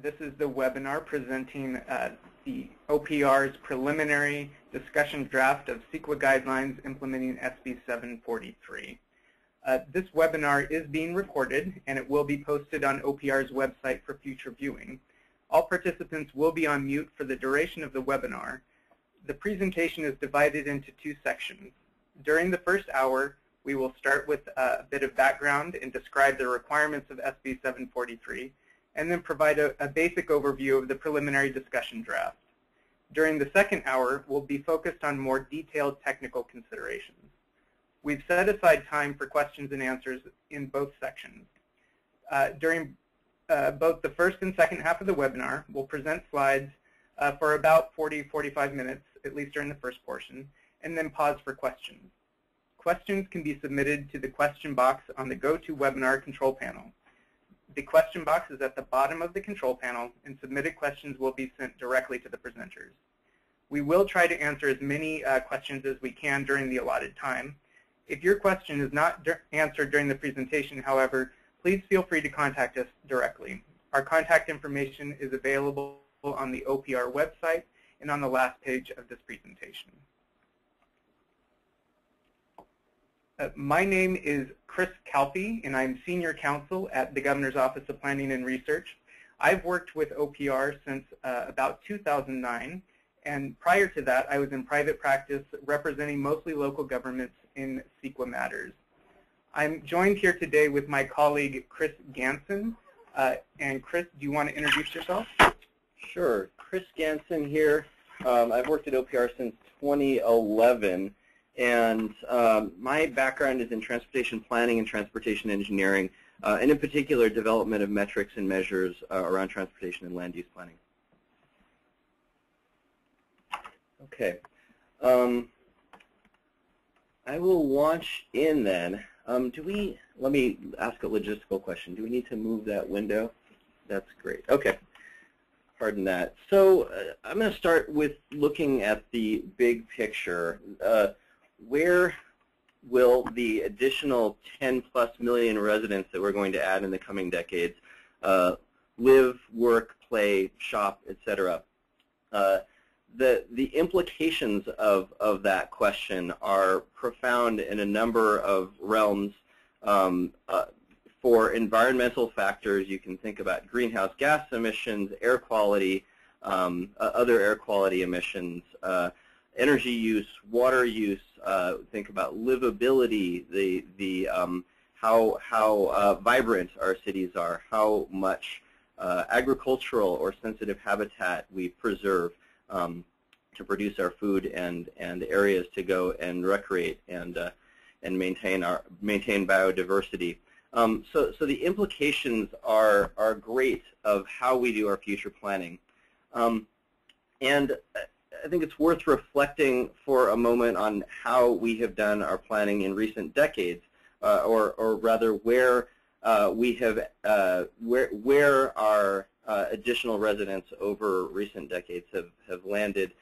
This is the webinar presenting the OPR's preliminary discussion draft of CEQA guidelines implementing SB 743. This webinar is being recorded and it will be posted on OPR's website for future viewing. All participants will be on mute for the duration of the webinar. The presentation is divided into two sections. During the first hour, we will start with a bit of background and describe the requirements of SB 743, and then provide a basic overview of the preliminary discussion draft. During the second hour, we'll be focused on more detailed technical considerations. We've set aside time for questions and answers in both sections. During both the first and second half of the webinar, we'll present slides for about 40-45 minutes, at least during the first portion, and then pause for questions. Questions can be submitted to the question box on the GoToWebinar control panel. The question box is at the bottom of the control panel, and submitted questions will be sent directly to the presenters. We will try to answer as many questions as we can during the allotted time. If your question is not answered during the presentation, however, please feel free to contact us directly. Our contact information is available on the OPR website and on the last page of this presentation. My name is Chris Calfee, and I'm Senior Counsel at the Governor's Office of Planning and Research. I've worked with OPR since about 2009, and prior to that, I was in private practice representing mostly local governments in CEQA matters. I'm joined here today with my colleague, Chris Ganson. And Chris, do you want to introduce yourself? Sure. Chris Ganson here. I've worked at OPR since 2011. And my background is in transportation planning and transportation engineering, and in particular, development of metrics and measures around transportation and land use planning. Okay. I will launch in then. Let me ask a logistical question. Do we need to move that window? That's great. Okay. Pardon that. So I'm going to start with looking at the big picture. Where will the additional 10+ million residents that we're going to add in the coming decades live, work, play, shop, etc.? The implications of that question are profound in a number of realms. For environmental factors, you can think about greenhouse gas emissions, air quality, other air quality emissions, energy use, water use. Think about livability, how vibrant our cities are, how much agricultural or sensitive habitat we preserve to produce our food and areas to go and recreate and maintain biodiversity. So the implications are great of how we do our future planning. And I think it's worth reflecting for a moment on how we have done our planning in recent decades, or rather where where our additional residents over recent decades have landed.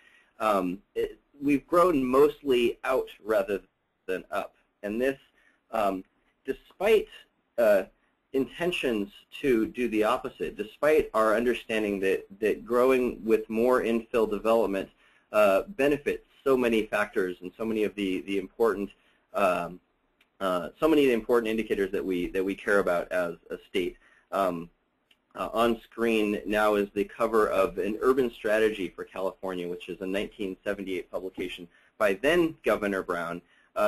We've grown mostly out rather than up, and this, despite intentions to do the opposite, despite our understanding that growing with more infill development benefits so many factors and so many of the important indicators that we care about as a state. On screen now is the cover of an urban strategy for California, which is a 1978 publication by then Governor Brown.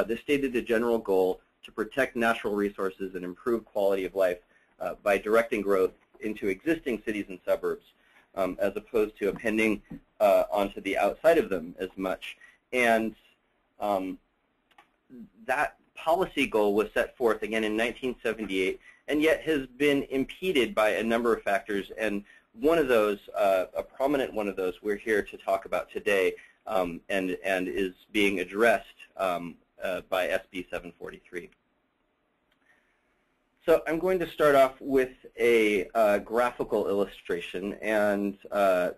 This stated the general goal to protect natural resources and improve quality of life by directing growth into existing cities and suburbs, as opposed to appending onto the outside of them as much. And that policy goal was set forth again in 1978, and yet has been impeded by a number of factors. And one of those, a prominent one of those, we're here to talk about today, and is being addressed by SB 743. So I'm going to start off with a graphical illustration, and we're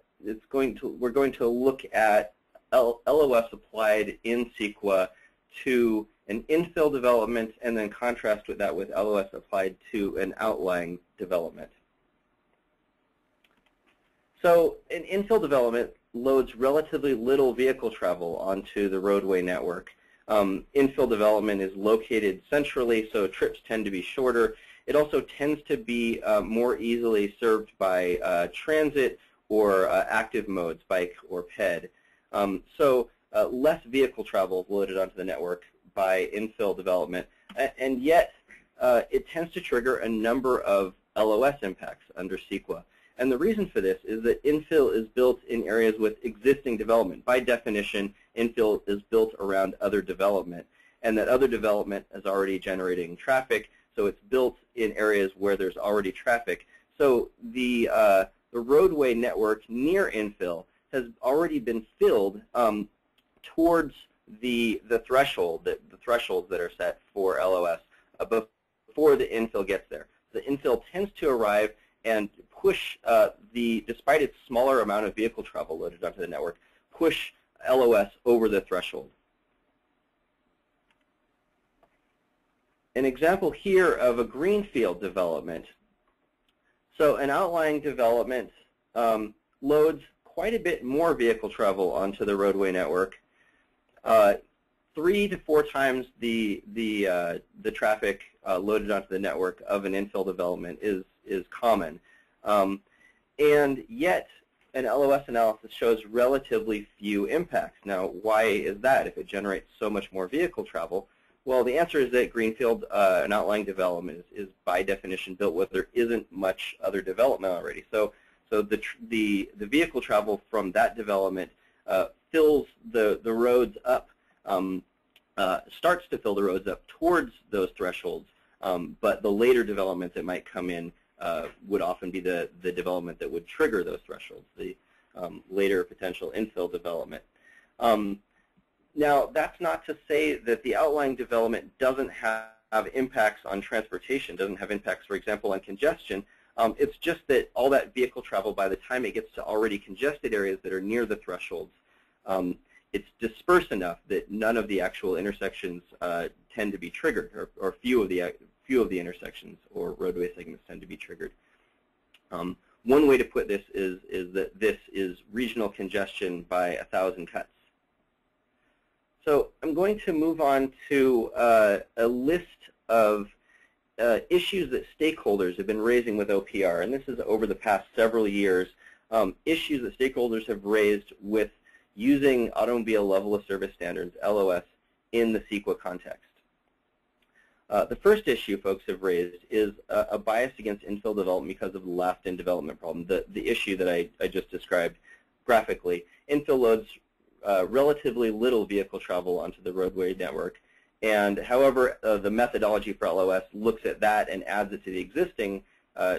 going to look at LOS applied in CEQA to an infill development, and then contrast with that with LOS applied to an outlying development. So in infill development loads relatively little vehicle travel onto the roadway network. Infill development is located centrally, so trips tend to be shorter. It also tends to be more easily served by transit or active modes, bike or ped. So less vehicle travel is loaded onto the network by infill development, and yet it tends to trigger a number of LOS impacts under CEQA. And the reason for this is that infill is built in areas with existing development. By definition, infill is built around other development, and that other development is already generating traffic, so it's built in areas where there's already traffic. So the roadway network near infill has already been filled towards the thresholds that are set for LOS before the infill gets there. The infill tends to arrive and push despite its smaller amount of vehicle travel loaded onto the network, push LOS over the threshold. An example here of a greenfield development. So an outlying development loads quite a bit more vehicle travel onto the roadway network. 3 to 4 times the traffic loaded onto the network of an infill development is common. And yet, an LOS analysis shows relatively few impacts. Now, why is that if it generates so much more vehicle travel? Well, the answer is that greenfield, an outlying development, is by definition built where there isn't much other development already. So the vehicle travel from that development fills the roads up, starts to fill the roads up towards those thresholds, but the later developments that might come in would often be the development that would trigger those thresholds, the later potential infill development. Now, that's not to say that the outlying development doesn't have impacts on transportation, doesn't have impacts, for example, on congestion. It's just that all that vehicle travel, by the time it gets to already congested areas that are near the thresholds, it's dispersed enough that none of the actual intersections tend to be triggered, or few of the intersections or roadway segments tend to be triggered. One way to put this is that this is regional congestion by 1,000 cuts. So I'm going to move on to a list of issues that stakeholders have been raising with OPR, and this is over the past several years, issues that stakeholders have raised with using automobile level of service standards, LOS, in the CEQA context. The first issue folks have raised is a bias against infill development because of the last-in development problem, the issue that I just described graphically. Infill loads relatively little vehicle travel onto the roadway network, and however the methodology for LOS looks at that and adds it to the existing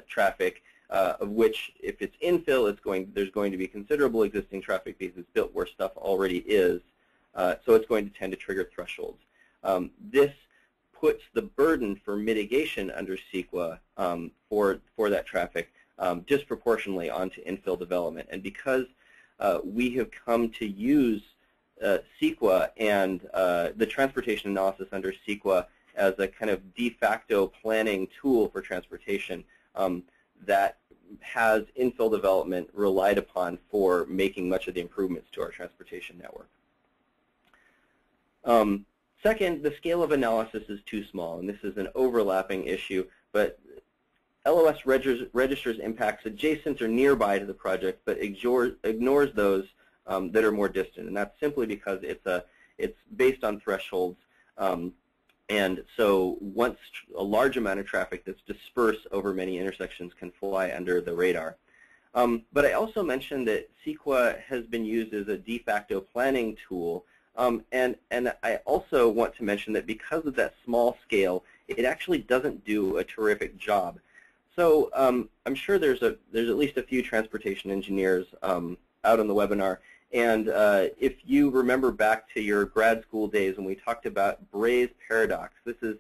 traffic, of which if it's infill, there's going to be considerable existing traffic because it's built where stuff already is, so it's going to tend to trigger thresholds. This puts the burden for mitigation under CEQA for that traffic disproportionately onto infill development. And because we have come to use CEQA and the transportation analysis under CEQA as a kind of de facto planning tool for transportation that has infill development relied upon for making much of the improvements to our transportation network. Second, the scale of analysis is too small, and this is an overlapping issue, but LOS registers impacts adjacent or nearby to the project, but ignores those that are more distant, and that's simply because it's based on thresholds, and so once a large amount of traffic that's dispersed over many intersections can fly under the radar. But I also mentioned that CEQA has been used as a de facto planning tool, and I also want to mention that because of that small scale, it actually doesn't do a terrific job. So I'm sure there's at least a few transportation engineers out on the webinar, and if you remember back to your grad school days when we talked about Bray's paradox, this is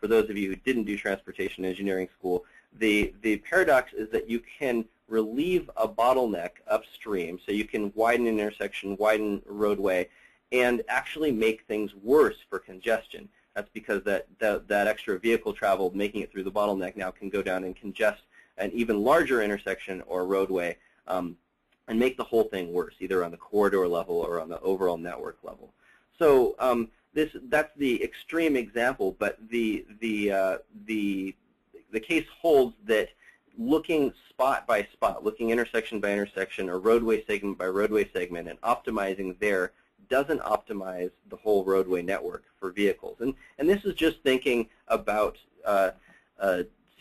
for those of you who didn't do transportation engineering school, the paradox is that you can relieve a bottleneck upstream, so you can widen an intersection, widen a roadway, and actually make things worse for congestion. That's because that extra vehicle travel making it through the bottleneck now can go down and congest an even larger intersection or roadway and make the whole thing worse, either on the corridor level or on the overall network level. So that's the extreme example, but the case holds that looking spot by spot, looking intersection by intersection or roadway segment by roadway segment and optimizing there doesn't optimize the whole roadway network for vehicles. And this is just thinking about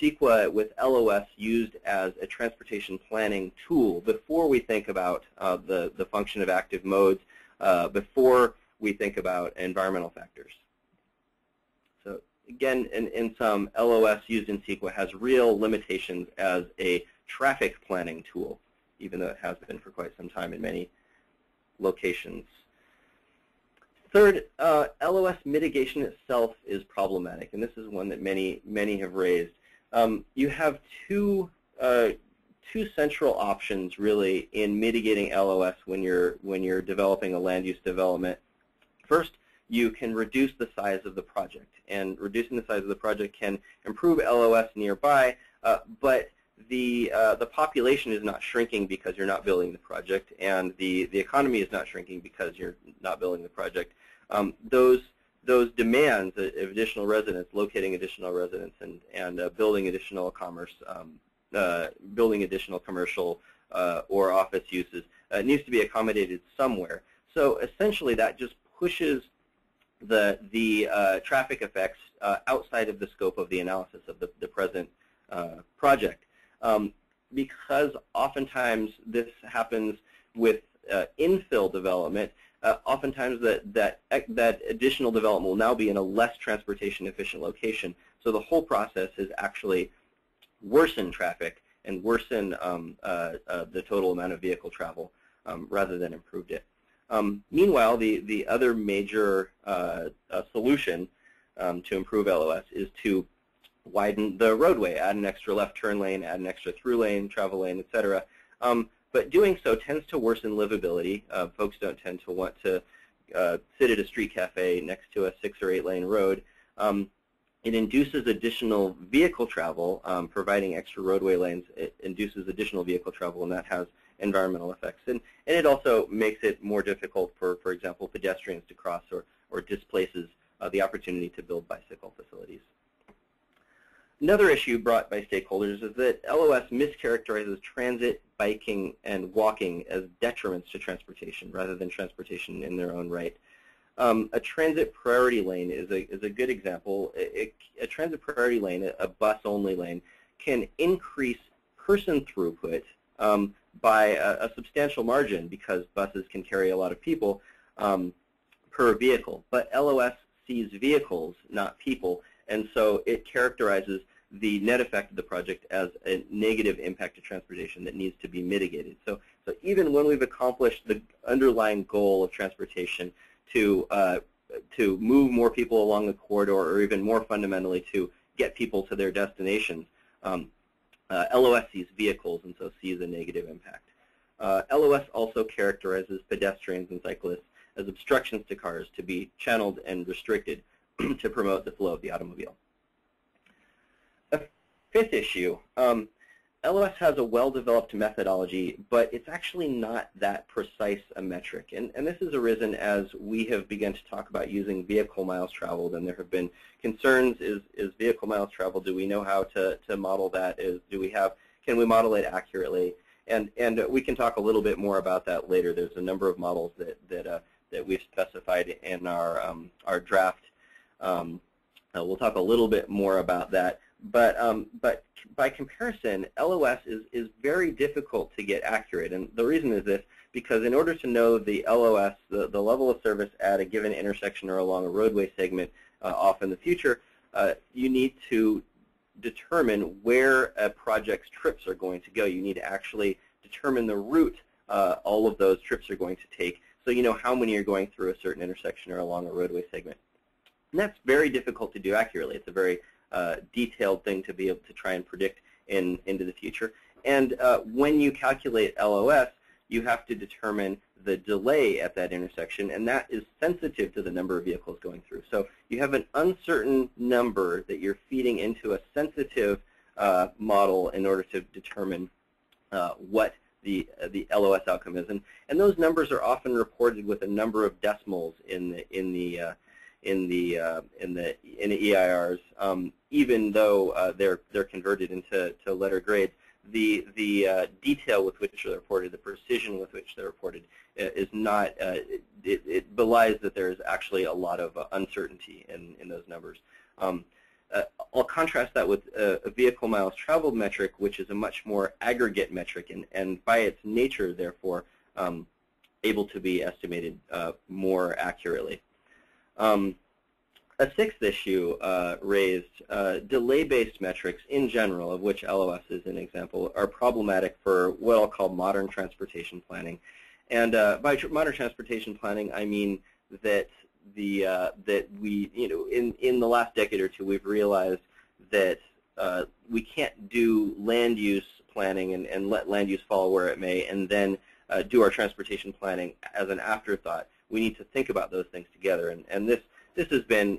CEQA with LOS used as a transportation planning tool before we think about the function of active modes, before we think about environmental factors. So again, in sum, LOS used in CEQA has real limitations as a traffic planning tool, even though it has been for quite some time in many locations. Third, LOS mitigation itself is problematic, and this is one that many have raised. You have two central options really in mitigating LOS when you're developing a land use development. First, you can reduce the size of the project, and reducing the size of the project can improve LOS nearby, but the population is not shrinking because you're not building the project, and the economy is not shrinking because you're not building the project. Those demands of additional residents, locating additional residents, and building additional commerce, building additional commercial or office uses needs to be accommodated somewhere. So essentially, that just pushes the traffic effects outside of the scope of the analysis of the present project. Because oftentimes this happens with infill development, oftentimes that additional development will now be in a less transportation efficient location. So the whole process has actually worsened traffic and worsened the total amount of vehicle travel rather than improved it. Meanwhile, the other major solution to improve LOS is to widen the roadway, add an extra left turn lane, add an extra through lane, travel lane, etc. But doing so tends to worsen livability. Folks don't tend to want to sit at a street cafe next to a 6 or 8 lane road. It induces additional vehicle travel, providing extra roadway lanes. It induces additional vehicle travel, and that has environmental effects. And it also makes it more difficult for example, pedestrians to cross or displaces the opportunity to build bicycle facilities. Another issue brought by stakeholders is that LOS mischaracterizes transit, biking, and walking as detriments to transportation rather than transportation in their own right. A transit priority lane is a good example. A transit priority lane, a bus-only lane, can increase person throughput by a substantial margin because buses can carry a lot of people per vehicle. But LOS sees vehicles, not people, and so it characterizes the net effect of the project as a negative impact to transportation that needs to be mitigated. So even when we've accomplished the underlying goal of transportation to move more people along the corridor, or even more fundamentally to get people to their destinations, LOS sees vehicles and so sees a negative impact. LOS also characterizes pedestrians and cyclists as obstructions to cars to be channeled and restricted to promote the flow of the automobile. A fifth issue, LOS has a well-developed methodology, but it's actually not that precise a metric. And this has arisen as we have begun to talk about using vehicle miles traveled, and there have been concerns, is vehicle miles traveled, do we know how to model that? Can we model it accurately? And we can talk a little bit more about that later. There's a number of models that we've specified in our draft. We'll talk a little bit more about that. But by comparison, LOS is very difficult to get accurate. And the reason is this, because in order to know the LOS, the level of service at a given intersection or along a roadway segment off in the future, you need to determine where a project's trips are going to go. You need to actually determine the route all of those trips are going to take, so you know how many are going through a certain intersection or along a roadway segment. And that's very difficult to do accurately. It's a very detailed thing to be able to try and predict into the future. And when you calculate LOS, you have to determine the delay at that intersection, and that is sensitive to the number of vehicles going through. So you have an uncertain number that you're feeding into a sensitive model in order to determine what the LOS outcome is, and those numbers are often reported with a number of decimals in the EIRs, even though they're converted into letter grades. The detail with which they're reported, the precision with which they're reported, is not. It belies that there is actually a lot of uncertainty in those numbers. I'll contrast that with a vehicle miles traveled metric, which is a much more aggregate metric, and by its nature, therefore, able to be estimated more accurately. A sixth issue raised, delay-based metrics in general, of which LOS is an example, are problematic for what I'll call modern transportation planning. And by modern transportation planning, I mean that that we, in the last decade or two, we've realized that we can't do land use planning and let land use fall where it may, and then do our transportation planning as an afterthought. We need to think about those things together, and this has been,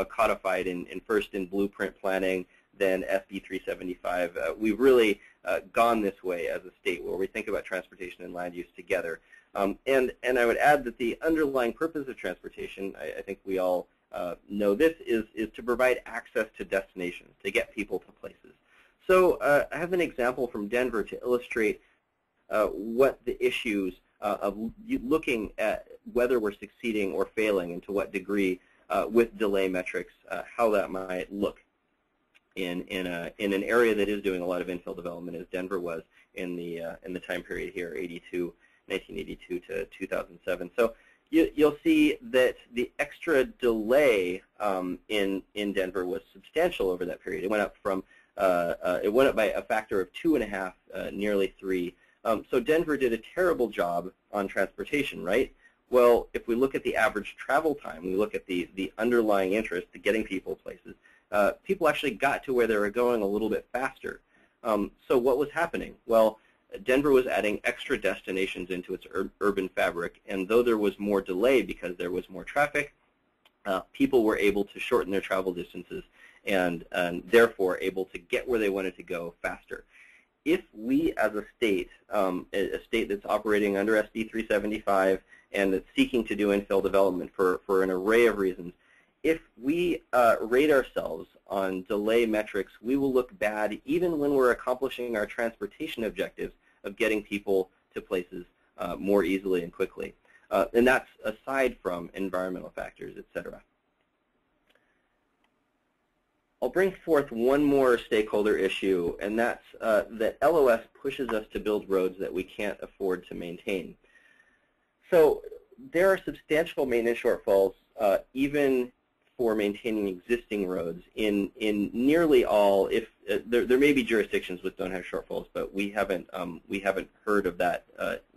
codified first in blueprint planning, then SB 375. We've really gone this way as a state, where we think about transportation and land use together. And I would add that the underlying purpose of transportation, I think we all know this, is to provide access to destinations, to get people to places. So I have an example from Denver to illustrate what the issues of looking at whether we're succeeding or failing and to what degree with delay metrics, how that might look in an area that is doing a lot of infill development, as Denver was in the time period here, 1982 to 2007. So you'll see that the extra delay in Denver was substantial over that period. It went up from it went up by a factor of 2.5, nearly 3. So Denver did a terrible job on transportation, right? Well, if we look at the average travel time, we look at the underlying interest, the getting people places, people actually got to where they were going a little bit faster. So what was happening? Well, Denver was adding extra destinations into its urban fabric, and though there was more delay because there was more traffic, people were able to shorten their travel distances and therefore able to get where they wanted to go faster. If we as a state that's operating under SB 375 and that's seeking to do infill development for an array of reasons, if we rate ourselves on delay metrics, we will look bad even when we're accomplishing our transportation objectives of getting people to places more easily and quickly. And that's aside from environmental factors, et cetera. I'll bring forth one more stakeholder issue, and that's that LOS pushes us to build roads that we can't afford to maintain. So there are substantial maintenance shortfalls, even for maintaining existing roads in nearly all. If there may be jurisdictions which don't have shortfalls, but we haven't heard of that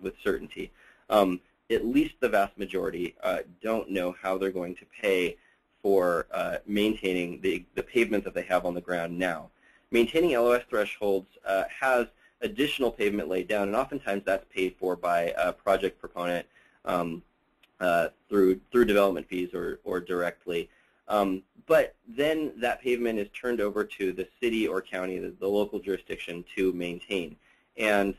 with certainty. At least the vast majority don't know how they're going to pay for maintaining the pavement that they have on the ground now. Maintaining LOS thresholds has additional pavement laid down, and oftentimes that's paid for by a project proponent through development fees or directly. But then that pavement is turned over to the city or county, the local jurisdiction, to maintain. And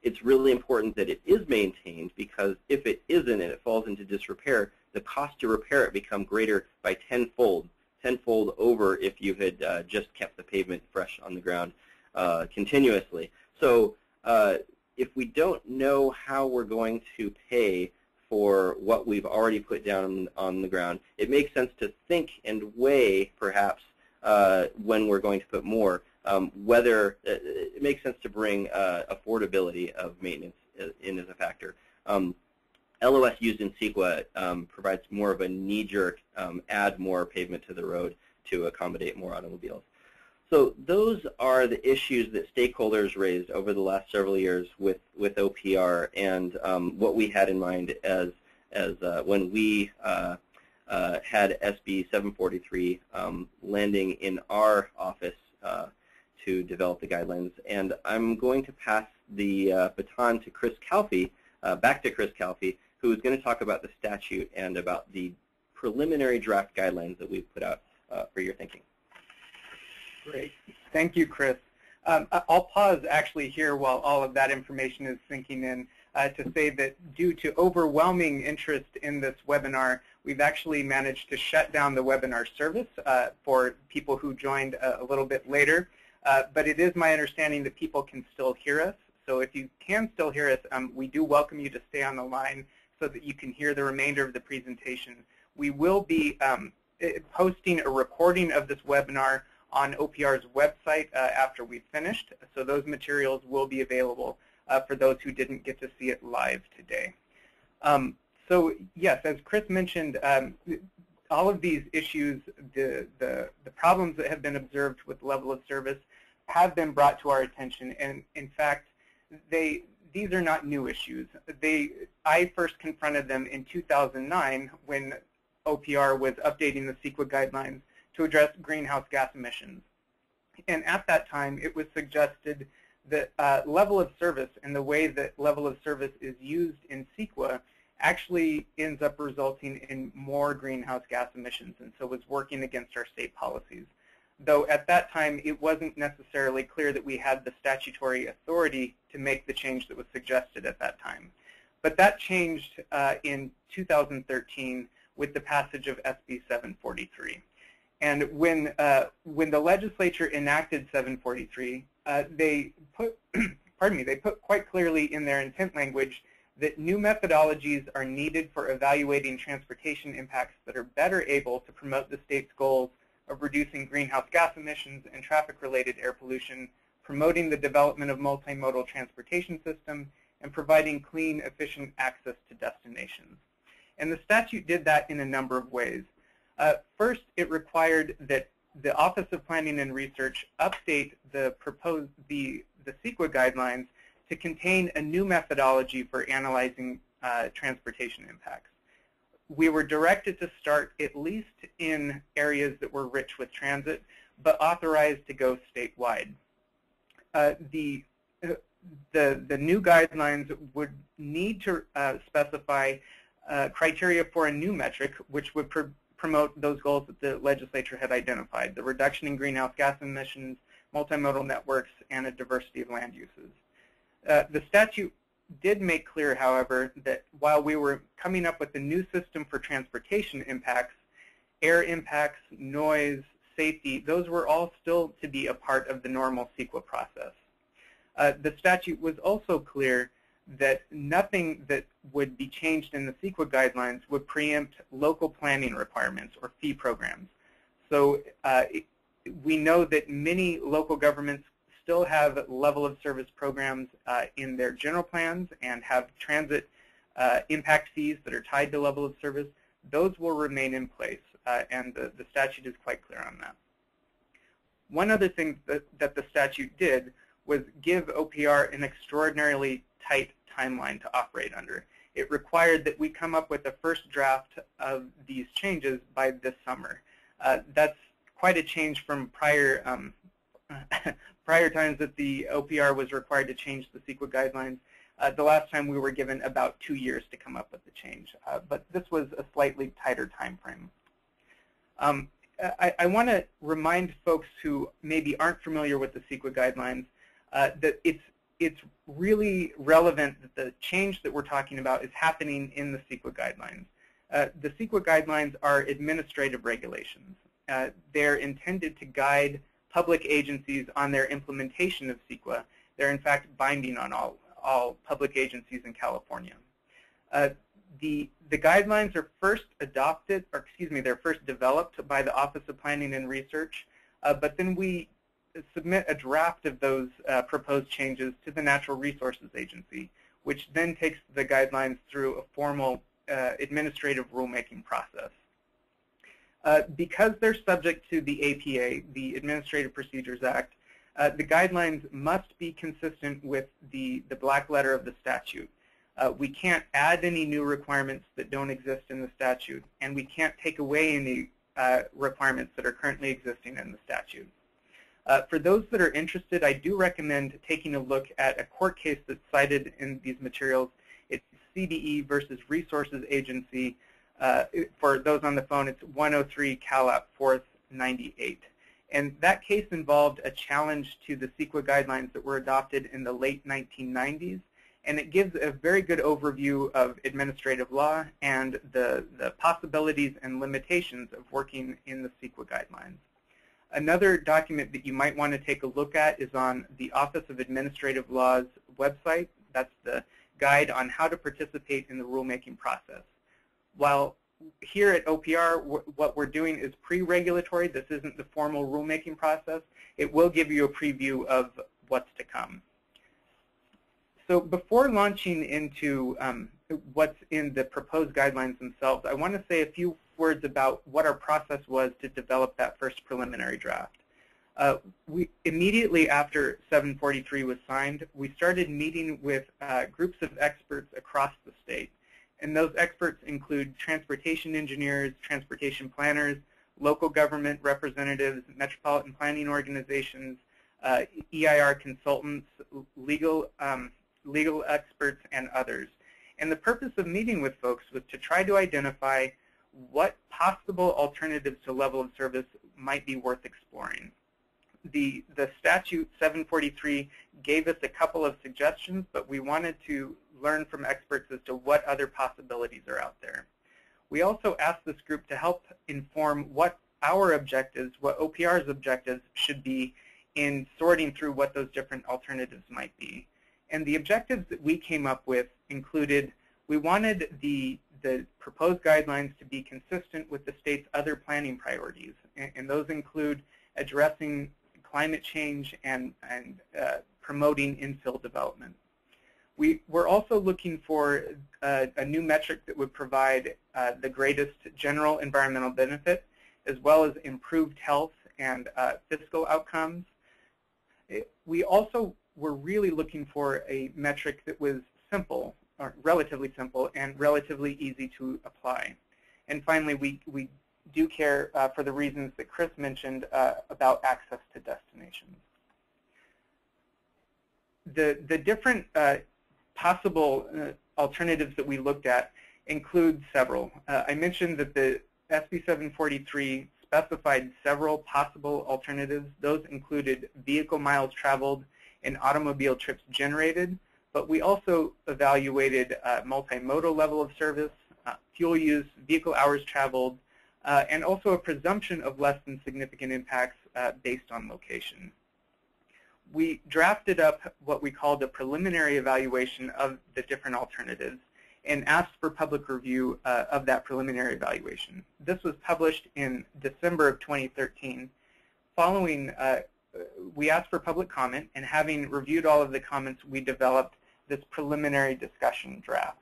it's really important that it is maintained, because if it isn't and it falls into disrepair, the cost to repair it become greater by tenfold over if you had just kept the pavement fresh on the ground continuously. So if we don't know how we're going to pay for what we've already put down on the ground, it makes sense to think and weigh, perhaps, when we're going to put more, whether it makes sense to bring affordability of maintenance in as a factor. LOS used in CEQA provides more of a knee-jerk, add more pavement to the road to accommodate more automobiles. So those are the issues that stakeholders raised over the last several years with OPR, and what we had in mind as when we had SB 743 landing in our office to develop the guidelines. And I'm going to pass the baton to Chris Calfee, back to Chris Calfee, who is going to talk about the statute and about the preliminary draft guidelines that we've put out for your thinking. Great. Thank you, Chris. I'll pause actually here while all of that information is sinking in to say that due to overwhelming interest in this webinar, we've actually managed to shut down the webinar service for people who joined a little bit later. But it is my understanding that people can still hear us. So if you can still hear us, we do welcome you to stay on the line so that you can hear the remainder of the presentation. We will be posting a recording of this webinar on OPR's website after we've finished. So those materials will be available for those who didn't get to see it live today. So yes, as Chris mentioned, all of these issues, the problems that have been observed with level of service have been brought to our attention. And in fact, these are not new issues. I first confronted them in 2009 when OPR was updating the CEQA guidelines to address greenhouse gas emissions. And at that time, it was suggested that level of service and the way that level of service is used in CEQA actually ends up resulting in more greenhouse gas emissions, and so was working against our state policies. Though at that time, it wasn't necessarily clear that we had the statutory authority to make the change that was suggested at that time. But that changed in 2013 with the passage of SB 743. And when the legislature enacted 743, they put, they put quite clearly in their intent language that new methodologies are needed for evaluating transportation impacts that are better able to promote the state's goals of reducing greenhouse gas emissions and traffic-related air pollution, promoting the development of multimodal transportation systems, and providing clean, efficient access to destinations. And the statute did that in a number of ways. First, it required that the Office of Planning and Research update the CEQA guidelines to contain a new methodology for analyzing transportation impacts. We were directed to start at least in areas that were rich with transit, but authorized to go statewide. The new guidelines would need to specify criteria for a new metric, which would promote those goals that the legislature had identified: the reduction in greenhouse gas emissions, multimodal networks, and a diversity of land uses. The statute did make clear, however, that while we were coming up with a new system for transportation impacts, air impacts, noise, safety, those were all still to be a part of the normal CEQA process. The statute was also clear that nothing that would be changed in the CEQA guidelines would preempt local planning requirements or fee programs. So we know that many local governments still have level of service programs in their general plans and have transit impact fees that are tied to level of service. Those will remain in place, and the statute is quite clear on that. One other thing that the statute did was give OPR an extraordinarily tight timeline to operate under. It required that we come up with a first draft of these changes by this summer. That's quite a change from prior prior times that the OPR was required to change the CEQA guidelines. The last time we were given about 2 years to come up with the change, but this was a slightly tighter time frame. I want to remind folks who maybe aren't familiar with the CEQA guidelines that it's really relevant that the change that we're talking about is happening in the CEQA guidelines. The CEQA guidelines are administrative regulations. They're intended to guide public agencies on their implementation of CEQA. They're in fact binding on all public agencies in California. The guidelines are first adopted, or excuse me, they're first developed by the Office of Planning and Research, but then we submit a draft of those proposed changes to the Natural Resources Agency, which then takes the guidelines through a formal administrative rulemaking process. Because they're subject to the APA, the Administrative Procedures Act, the guidelines must be consistent with the black letter of the statute. We can't add any new requirements that don't exist in the statute, and we can't take away any requirements that are currently existing in the statute. For those that are interested, I do recommend taking a look at a court case that's cited in these materials. It's CDE versus Resources Agency. For those on the phone, it's 103 Calap 4th 98. And that case involved a challenge to the CEQA guidelines that were adopted in the late 1990s. And it gives a very good overview of administrative law and the possibilities and limitations of working in the CEQA guidelines. Another document that you might want to take a look at is on the Office of Administrative Law's website. That's the guide on how to participate in the rulemaking process. While here at OPR, what we're doing is pre-regulatory. This isn't the formal rulemaking process. It will give you a preview of what's to come. So before launching into what's in the proposed guidelines themselves, I want to say a few words about what our process was to develop that first preliminary draft. We immediately after 743 was signed, we started meeting with groups of experts across the state. And those experts include transportation engineers, transportation planners, local government representatives, metropolitan planning organizations, EIR consultants, legal experts, and others. And the purpose of meeting with folks was to try to identify what possible alternatives to level of service might be worth exploring. The statute 743 gave us a couple of suggestions, but we wanted to learn from experts as to what other possibilities are out there. We also asked this group to help inform what our objectives, what OPR's objectives should be in sorting through what those different alternatives might be. And the objectives that we came up with included, we wanted the proposed guidelines to be consistent with the state's other planning priorities. And those include addressing climate change and promoting infill development. We're also looking for a new metric that would provide the greatest general environmental benefit, as well as improved health and fiscal outcomes. We also were really looking for a metric that was simple, or relatively simple, and relatively easy to apply. And finally, we do care for the reasons that Chris mentioned about access to destinations. The different possible alternatives that we looked at include several. I mentioned that the SB 743 specified several possible alternatives. Those included vehicle miles traveled and automobile trips generated, but we also evaluated multimodal level of service, fuel use, vehicle hours traveled, and also a presumption of less than significant impacts based on location. We drafted up what we called a preliminary evaluation of the different alternatives and asked for public review of that preliminary evaluation. This was published in December of 2013. Following, we asked for public comment, and having reviewed all of the comments, we developed this preliminary discussion draft.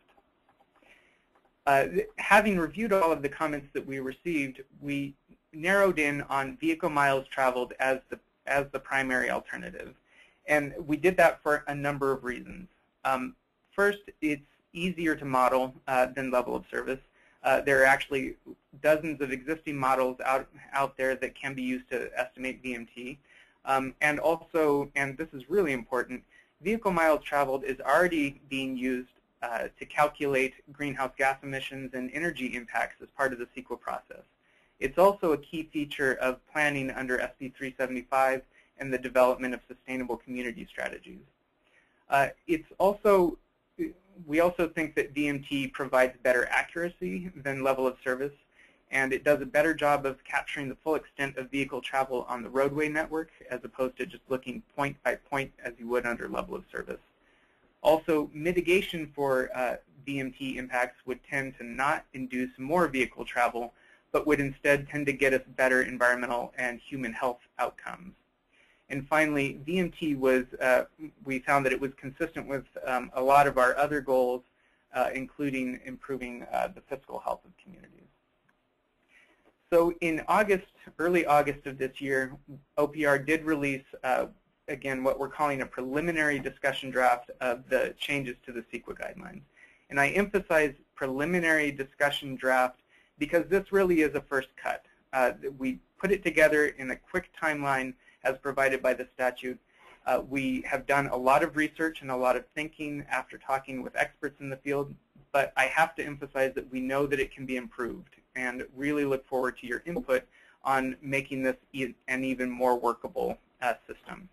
Having reviewed all of the comments that we received, we narrowed in on vehicle miles traveled as the primary alternative. And we did that for a number of reasons. First, it's easier to model than level of service. There are actually dozens of existing models out there that can be used to estimate VMT. And also, and this is really important, vehicle miles traveled is already being used to calculate greenhouse gas emissions and energy impacts as part of the CEQA process. It's also a key feature of planning under SB 375 and the development of sustainable community strategies. We also think that VMT provides better accuracy than level of service, and it does a better job of capturing the full extent of vehicle travel on the roadway network as opposed to just looking point by point as you would under level of service. Also, mitigation for VMT impacts would tend to not induce more vehicle travel, but would instead tend to get us better environmental and human health outcomes. And finally, VMT was, we found that it was consistent with a lot of our other goals, including improving the fiscal health of communities. So in August, early August of this year, OPR did release, again, what we're calling a preliminary discussion draft of the changes to the CEQA guidelines. And I emphasize preliminary discussion draft because this really is a first cut. We put it together in a quick timeline as provided by the statute. We have done a lot of research and a lot of thinking after talking with experts in the field, but I have to emphasize that we know that it can be improved and really look forward to your input on making this an even more workable system.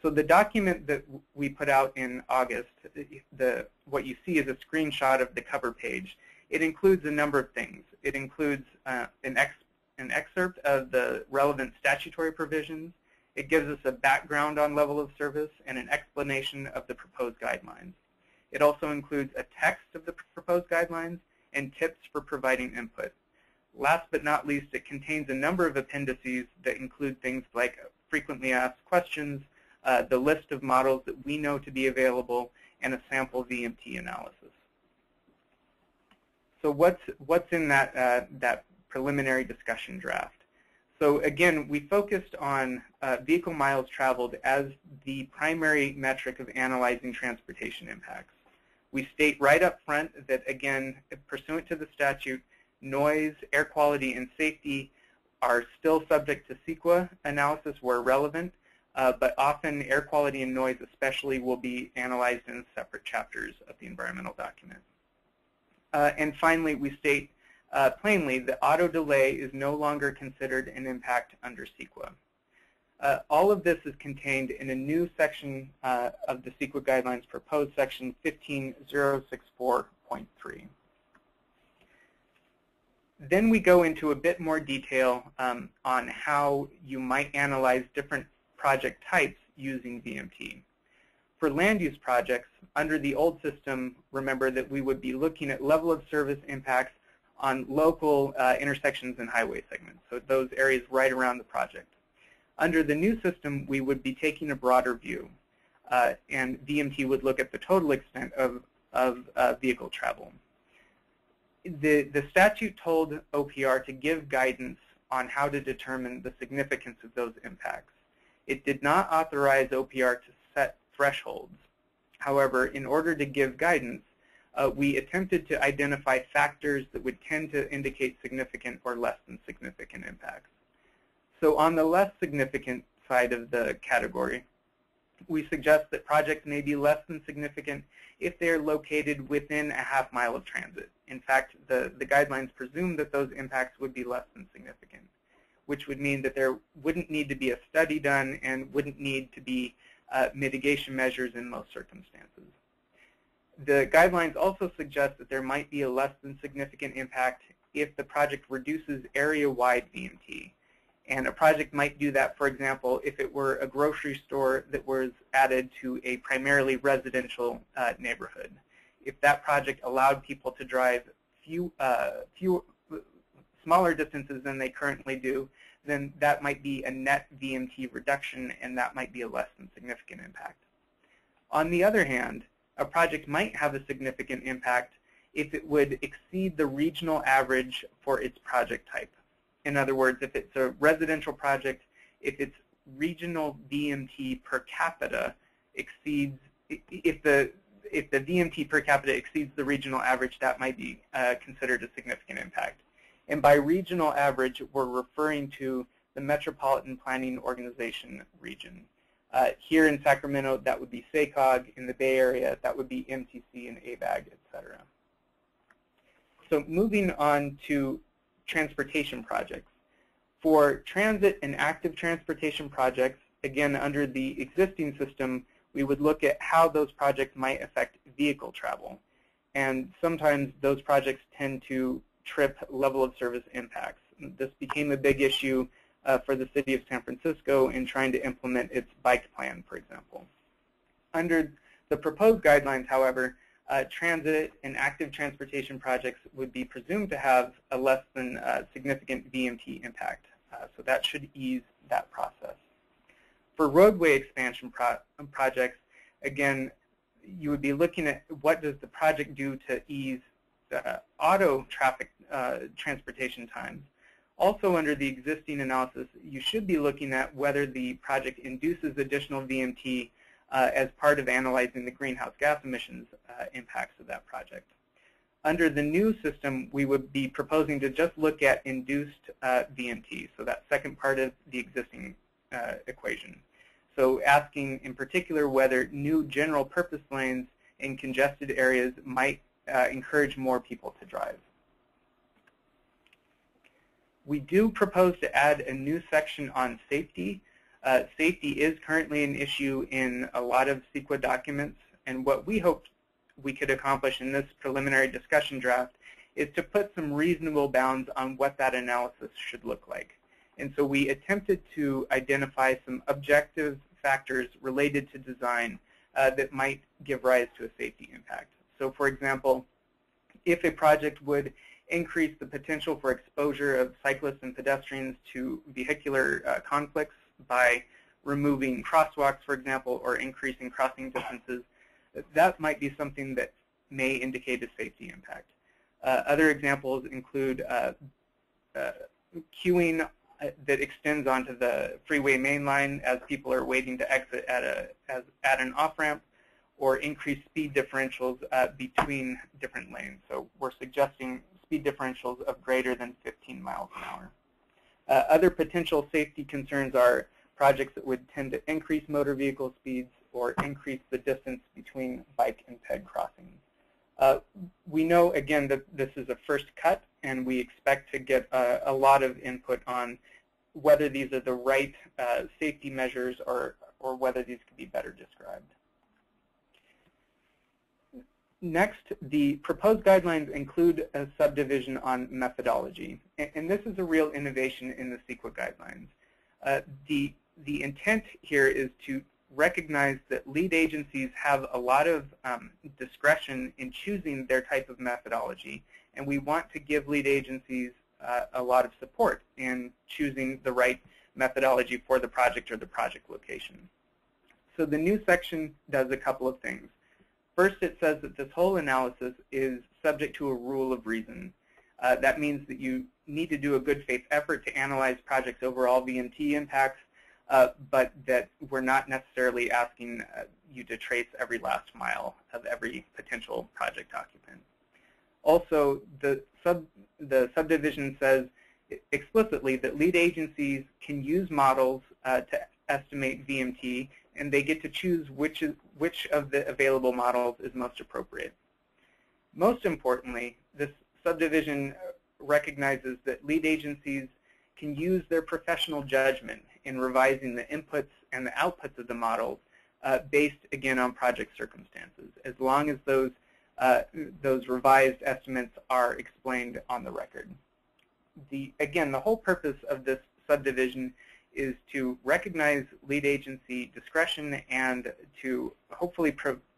So the document that we put out in August, what you see is a screenshot of the cover page. It includes a number of things. It includes an excerpt of the relevant statutory provisions. It gives us a background on level of service and an explanation of the proposed guidelines. It also includes a text of the proposed guidelines and tips for providing input. Last but not least, it contains a number of appendices that include things like frequently asked questions, the list of models that we know to be available, and a sample VMT analysis. So what's in that preliminary discussion draft? So again, we focused on vehicle miles traveled as the primary metric of analyzing transportation impacts. We state right up front that, again, pursuant to the statute, noise, air quality, and safety are still subject to CEQA analysis where relevant, but often air quality and noise especially will be analyzed in separate chapters of the environmental document. And finally, we state plainly that auto delay is no longer considered an impact under CEQA. All of this is contained in a new section of the CEQA guidelines proposed, section 15064.3. Then we go into a bit more detail on how you might analyze different project types using VMT. For land use projects, under the old system, remember that we would be looking at level of service impacts on local intersections and highway segments, so those areas right around the project. Under the new system, we would be taking a broader view, and VMT would look at the total extent of vehicle travel. The statute told OPR to give guidance on how to determine the significance of those impacts. It did not authorize OPR to set thresholds. However, in order to give guidance, we attempted to identify factors that would tend to indicate significant or less than significant impacts. So on the less significant side of the category, we suggest that projects may be less than significant if they're located within a half mile of transit. In fact, the guidelines presume that those impacts would be less than significant, which would mean that there wouldn't need to be a study done and wouldn't need to be mitigation measures in most circumstances. The guidelines also suggest that there might be a less than significant impact if the project reduces area-wide VMT. And a project might do that, for example, if it were a grocery store that was added to a primarily residential neighborhood. If that project allowed people to drive smaller distances than they currently do, then that might be a net VMT reduction, and that might be a less than significant impact. On the other hand, a project might have a significant impact if it would exceed the regional average for its project type. In other words, if it's a residential project, if its regional VMT per capita exceeds, if the VMT per capita exceeds the regional average, that might be considered a significant impact. And by regional average, we're referring to the Metropolitan Planning Organization region. Here in Sacramento, that would be SACOG. In the Bay Area, that would be MTC and ABAG, et cetera. So moving on to transportation projects. For transit and active transportation projects, again, under the existing system, we would look at how those projects might affect vehicle travel. And sometimes those projects tend to trip level of service impacts. This became a big issue for the city of San Francisco in trying to implement its bike plan, for example. Under the proposed guidelines, however, transit and active transportation projects would be presumed to have a less than significant VMT impact. So that should ease that process. For roadway expansion projects, again, you would be looking at what does the project do to ease auto traffic transportation times. Also under the existing analysis, you should be looking at whether the project induces additional VMT as part of analyzing the greenhouse gas emissions impacts of that project. Under the new system, we would be proposing to just look at induced VMT, so that second part of the existing equation. So asking in particular whether new general purpose lanes in congested areas might encourage more people to drive. We do propose to add a new section on safety. Safety is currently an issue in a lot of CEQA documents, and what we hoped we could accomplish in this preliminary discussion draft is to put some reasonable bounds on what that analysis should look like. And so we attempted to identify some objective factors related to design that might give rise to a safety impact. So for example, if a project would increase the potential for exposure of cyclists and pedestrians to vehicular conflicts by removing crosswalks, for example, or increasing crossing distances, that might be something that may indicate a safety impact. Other examples include queuing that extends onto the freeway main line as people are waiting to exit at an off-ramp, or increased speed differentials between different lanes. So we're suggesting speed differentials of greater than 15 miles an hour. Other potential safety concerns are projects that would tend to increase motor vehicle speeds or increase the distance between bike and ped crossings. We know, again, that this is a first cut, and we expect to get a lot of input on whether these are the right safety measures or whether these could be better described. Next, the proposed guidelines include a subdivision on methodology, and this is a real innovation in the CEQA guidelines. The intent here is to recognize that lead agencies have a lot of discretion in choosing their type of methodology, and we want to give lead agencies a lot of support in choosing the right methodology for the project or the project location. So the new section does a couple of things. First, it says that this whole analysis is subject to a rule of reason. That means that you need to do a good faith effort to analyze projects' overall VMT impacts, but that we're not necessarily asking you to trace every last mile of every potential project occupant. Also, the subdivision says explicitly that lead agencies can use models to estimate VMT, and they get to choose which of the available models is most appropriate. Most importantly, this subdivision recognizes that lead agencies can use their professional judgment in revising the inputs and the outputs of the models based, again, on project circumstances, as long as those revised estimates are explained on the record. Again, the whole purpose of this subdivision is to recognize lead agency discretion and to hopefully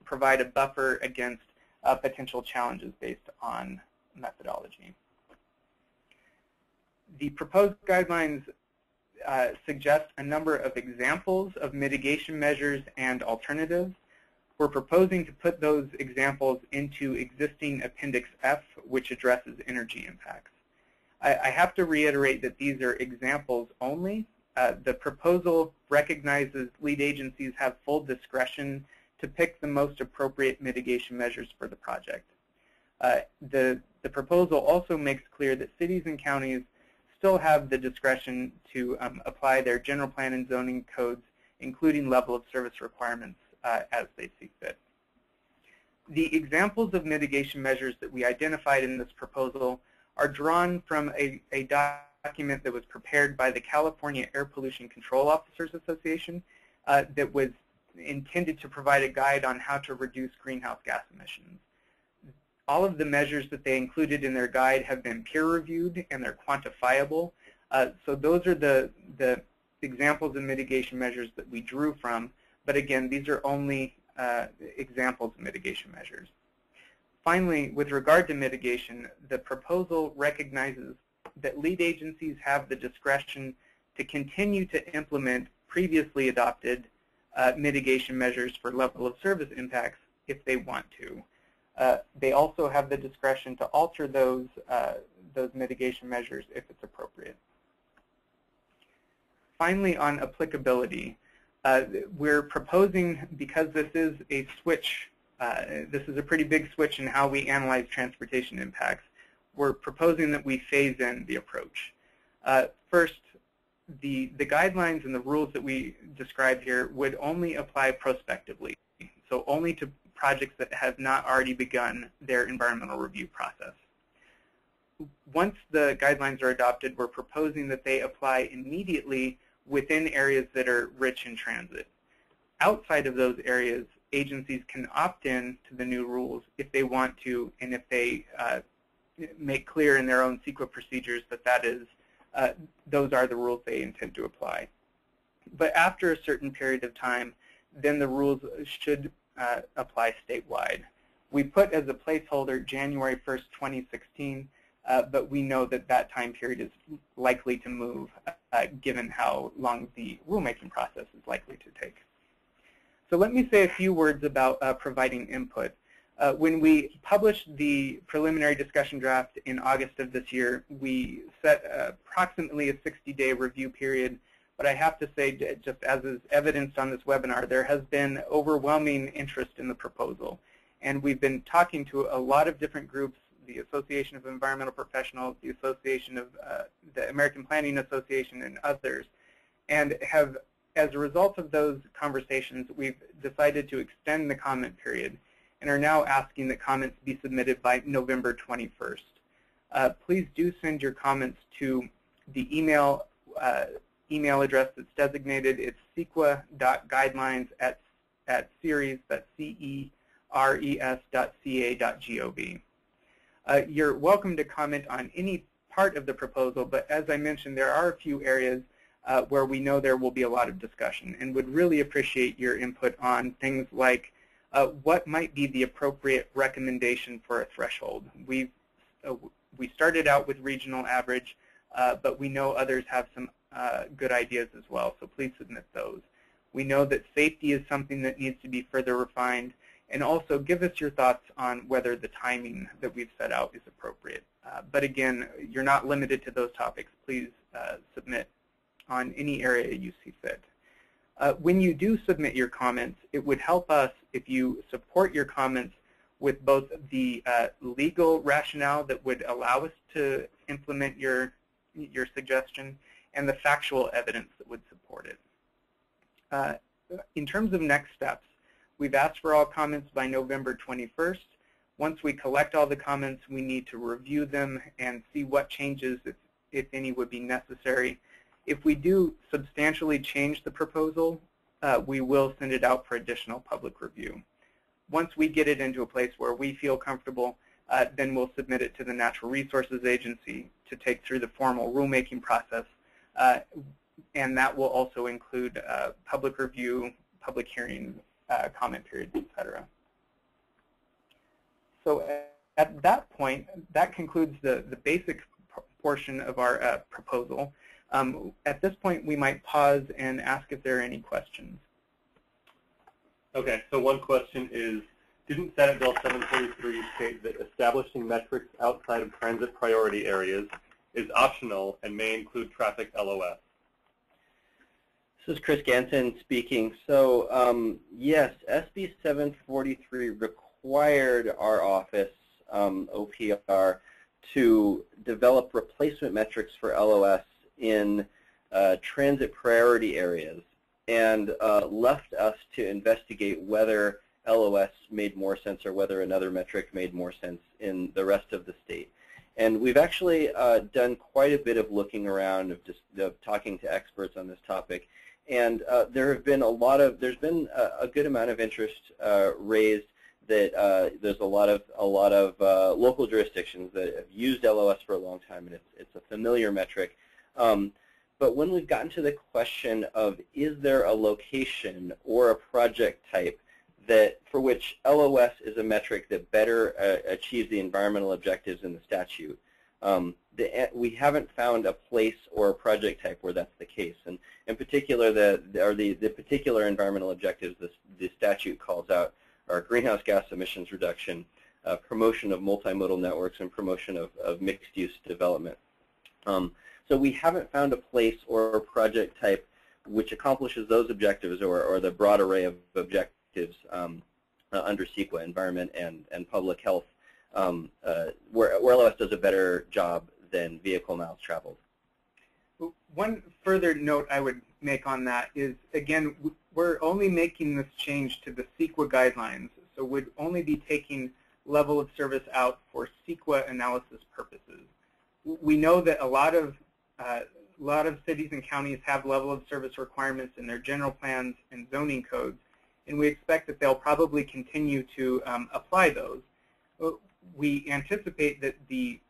provide a buffer against potential challenges based on methodology. The proposed guidelines suggest a number of examples of mitigation measures and alternatives. We're proposing to put those examples into existing Appendix F, which addresses energy impacts. I have to reiterate that these are examples only. The proposal recognizes lead agencies have full discretion to pick the most appropriate mitigation measures for the project. The proposal also makes clear that cities and counties still have the discretion to apply their general plan and zoning codes, including level of service requirements, as they see fit. The examples of mitigation measures that we identified in this proposal are drawn from a document that was prepared by the California Air Pollution Control Officers Association that was intended to provide a guide on how to reduce greenhouse gas emissions. All of the measures that they included in their guide have been peer-reviewed and they're quantifiable. So those are the examples of mitigation measures that we drew from. But again, these are only examples of mitigation measures. Finally, with regard to mitigation, the proposal recognizes that lead agencies have the discretion to continue to implement previously adopted mitigation measures for level of service impacts if they want to. They also have the discretion to alter those mitigation measures if it's appropriate. Finally, on applicability, we're proposing, because this is a switch, this is a pretty big switch in how we analyze transportation impacts, we're proposing that we phase in the approach. First, the guidelines and the rules that we describe here would only apply prospectively, so only to projects that have not already begun their environmental review process. once the guidelines are adopted, we're proposing that they apply immediately within areas that are rich in transit. Outside of those areas, agencies can opt in to the new rules if they want to, and if they make clear in their own CEQA procedures that those are the rules they intend to apply. But after a certain period of time, then the rules should apply statewide. We put as a placeholder January 1st, 2016, but we know that that time period is likely to move given how long the rulemaking process is likely to take. So let me say a few words about providing input. When we published the preliminary discussion draft in August of this year, we set approximately a 60-day review period. But I have to say, just as is evidenced on this webinar, there has been overwhelming interest in the proposal. And we've been talking to a lot of different groups, the Association of Environmental Professionals, the Association of the American Planning Association, and others. And have, as a result of those conversations, we've decided to extend the comment period and are now asking that comments be submitted by November 21st. Please do send your comments to the email address that's designated. It's ceqa.guidelines@ceres, that's ceres.ca.gov. You're welcome to comment on any part of the proposal, but as I mentioned, there are a few areas where we know there will be a lot of discussion, and would really appreciate your input on things like what might be the appropriate recommendation for a threshold. We started out with regional average, but we know others have some good ideas as well, so please submit those. We know that safety is something that needs to be further refined, and also give us your thoughts on whether the timing that we've set out is appropriate. But again, you're not limited to those topics. Please submit on any area you see fit. When you do submit your comments, it would help us if you support your comments with both the legal rationale that would allow us to implement your suggestion and the factual evidence that would support it. In terms of next steps, we've asked for all comments by November 21st. Once we collect all the comments, we need to review them and see what changes, if any, would be necessary. If we do substantially change the proposal, we will send it out for additional public review. Once we get it into a place where we feel comfortable, then we'll submit it to the Natural Resources Agency to take through the formal rulemaking process, and that will also include public review, public hearing, comment periods, etc. So at that point, that concludes the basic portion of our proposal. At this point, we might pause and ask if there are any questions. Okay, so one question is, didn't Senate Bill 743 state that establishing metrics outside of transit priority areas is optional and may include traffic LOS? This is Chris Ganson speaking. So yes, SB 743 required our office, OPR, to develop replacement metrics for LOS in transit priority areas, and left us to investigate whether LOS made more sense or whether another metric made more sense in the rest of the state. And we've actually done quite a bit of looking around, of talking to experts on this topic, and there's been a good amount of interest raised that there's a lot of local jurisdictions that have used LOS for a long time, and it's a familiar metric. But when we've gotten to the question of, is there a location or a project type for which LOS is a metric that better achieves the environmental objectives in the statute, we haven't found a place or a project type where that's the case. And in particular, the particular environmental objectives the statute calls out are greenhouse gas emissions reduction, promotion of multimodal networks, and promotion of mixed-use development. So we haven't found a place or a project type which accomplishes those objectives, or the broad array of objectives under CEQA, environment and public health, where LOS does a better job than vehicle miles traveled. One further note I would make on that is, again, we're only making this change to the CEQA guidelines, so we'd only be taking level of service out for CEQA analysis purposes. we know that a lot of cities and counties have level of service requirements in their general plans and zoning codes, and we expect that they'll probably continue to apply those. We anticipate that the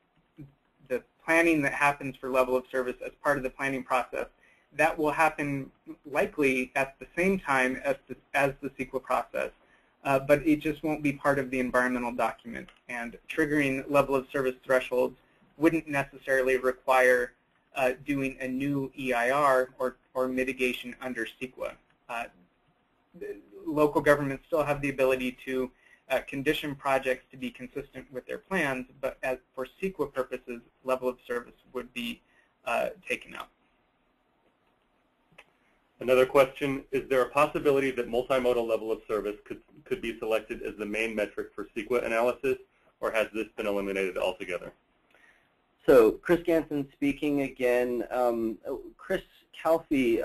planning that happens for level of service as part of the planning process, that will happen likely at the same time as the CEQA process, but it just won't be part of the environmental document. And triggering level of service thresholds wouldn't necessarily require doing a new EIR or mitigation under CEQA. Local governments still have the ability to condition projects to be consistent with their plans, but for CEQA purposes, level of service would be taken out. Another question, is there a possibility that multimodal level of service could be selected as the main metric for CEQA analysis, or has this been eliminated altogether? So Chris Ganson speaking again. Chris Calfee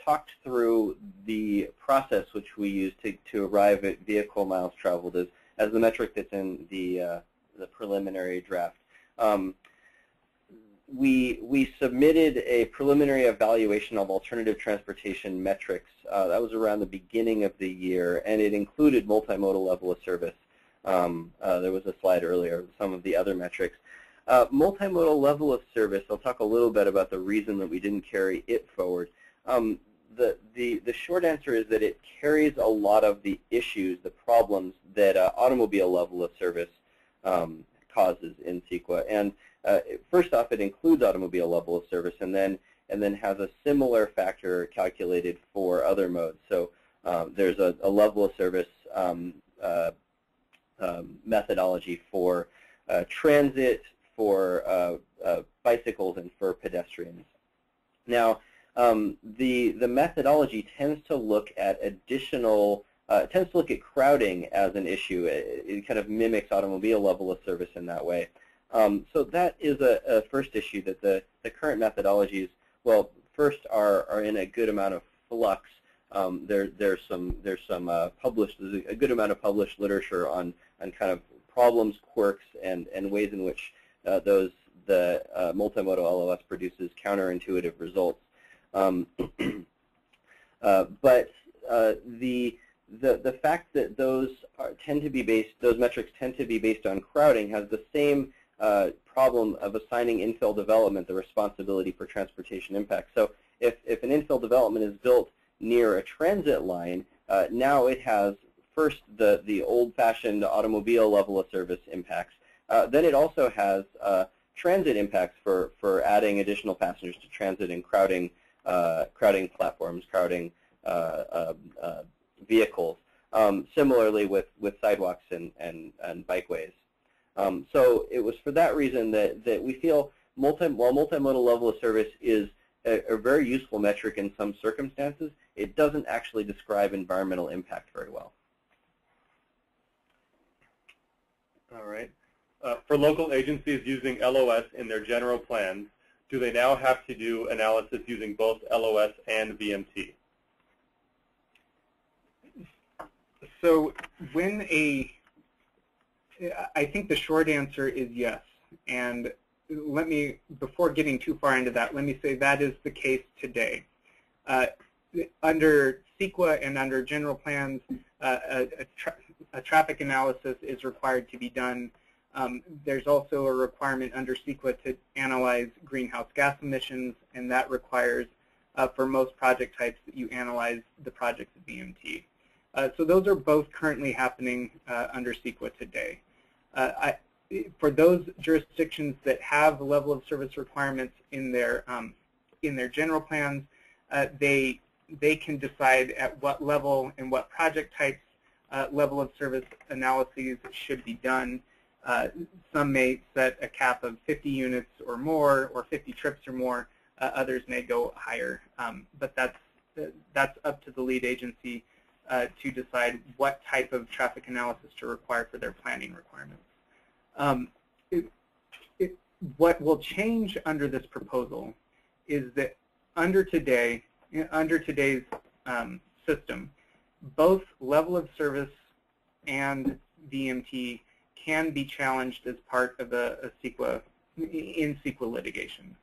talked through the process which we use to arrive at vehicle miles traveled as the metric that's in the preliminary draft. We submitted a preliminary evaluation of alternative transportation metrics. That was around the beginning of the year, and it included multimodal level of service. There was a slide earlier, some of the other metrics. Multimodal level of service, I'll talk a little bit about the reason that we didn't carry it forward. The short answer is that it carries a lot of the issues, the problems that automobile level of service causes in CEQA. And first off, it includes automobile level of service, and then has a similar factor calculated for other modes. So there's a level of service methodology for transit, for bicycles, and for pedestrians. Now, the methodology tends to look at crowding as an issue. It kind of mimics automobile level of service in that way. So that is a first issue, that the current methodologies, well, first are in a good amount of flux. There's a good amount of published literature on kind of problems, quirks, and ways in which the multimodal LOS produces counterintuitive results. But the fact that those metrics tend to be based on crowding has the same problem of assigning infill development the responsibility for transportation impact. So if an infill development is built near a transit line, now it has first the old-fashioned automobile level of service impacts. Then it also has transit impacts for adding additional passengers to transit and crowding platforms, crowding vehicles. Similarly with sidewalks and bikeways. So it was for that reason that we feel while multimodal level of service is a very useful metric in some circumstances, it doesn't actually describe environmental impact very well. All right. For local agencies using LOS in their general plans, do they now have to do analysis using both LOS and VMT? So I think the short answer is yes. And before getting too far into that, let me say that is the case today. Under CEQA and under general plans, a traffic analysis is required to be done. There's also a requirement under CEQA to analyze greenhouse gas emissions, and that requires, for most project types, that you analyze the project's VMT. So those are both currently happening under CEQA today. For those jurisdictions that have level of service requirements in their general plans, they can decide at what level and what project types level of service analyses should be done. Some may set a cap of 50 units or more, or 50 trips or more. Others may go higher, but that's up to the lead agency to decide what type of traffic analysis to require for their planning requirements. What will change under this proposal is that under today's system, both level of service and VMT can be challenged as part of a CEQA in CEQA litigation.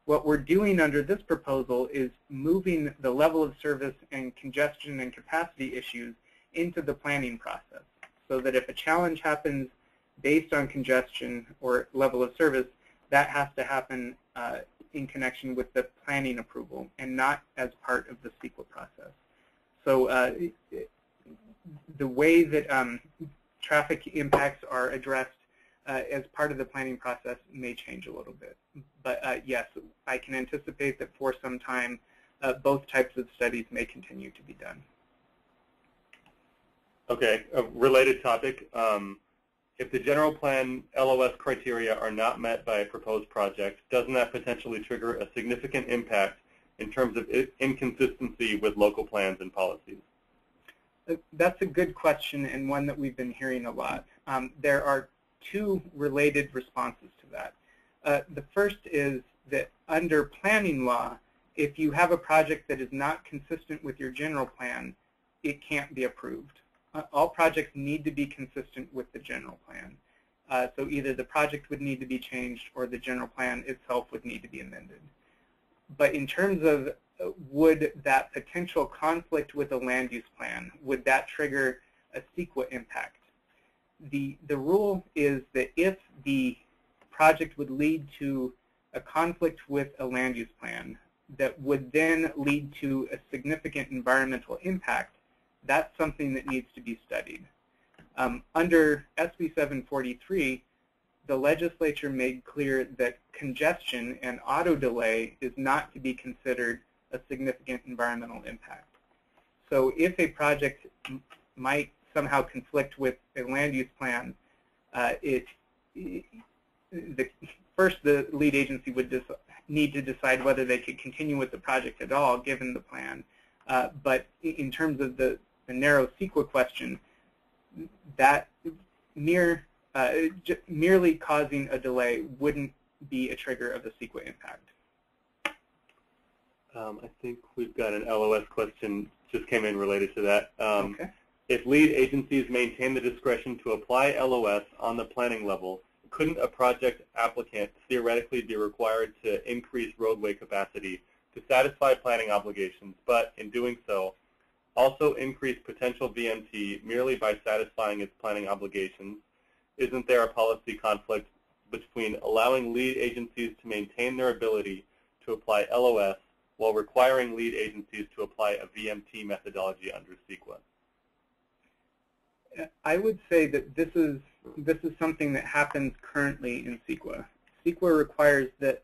What we're doing under this proposal is moving the level of service and congestion and capacity issues into the planning process, so that if a challenge happens based on congestion or level of service, that has to happen in connection with the planning approval and not as part of the CEQA process. So the way that traffic impacts are addressed as part of the planning process may change a little bit. But yes, I can anticipate that for some time, both types of studies may continue to be done. Okay, a related topic. If the general plan LOS criteria are not met by a proposed project, doesn't that potentially trigger a significant impact in terms of inconsistency with local plans and policies? That's a good question, and one that we've been hearing a lot. There are two related responses to that. The first is that under planning law, if you have a project that is not consistent with your general plan, it can't be approved. All projects need to be consistent with the general plan. So either the project would need to be changed or the general plan itself would need to be amended. But in terms of would that potential conflict with a land use plan, would that trigger a CEQA impact? The rule is that if the project would lead to a conflict with a land use plan that would then lead to a significant environmental impact, that's something that needs to be studied. Under SB 743, the legislature made clear that congestion and auto delay is not to be considered a significant environmental impact. So if a project might somehow conflict with a land use plan, first the lead agency would need to decide whether they could continue with the project at all given the plan. But in terms of the narrow CEQA question, that merely causing a delay wouldn't be a trigger of the CEQA impact. I think we've got an LOS question just came in related to that. Okay. If lead agencies maintain the discretion to apply LOS on the planning level, couldn't a project applicant theoretically be required to increase roadway capacity to satisfy planning obligations, but in doing so, also increase potential VMT merely by satisfying its planning obligations? Isn't there a policy conflict between allowing lead agencies to maintain their ability to apply LOS while requiring lead agencies to apply a VMT methodology under CEQA? I would say that this is something that happens currently in CEQA. CEQA requires that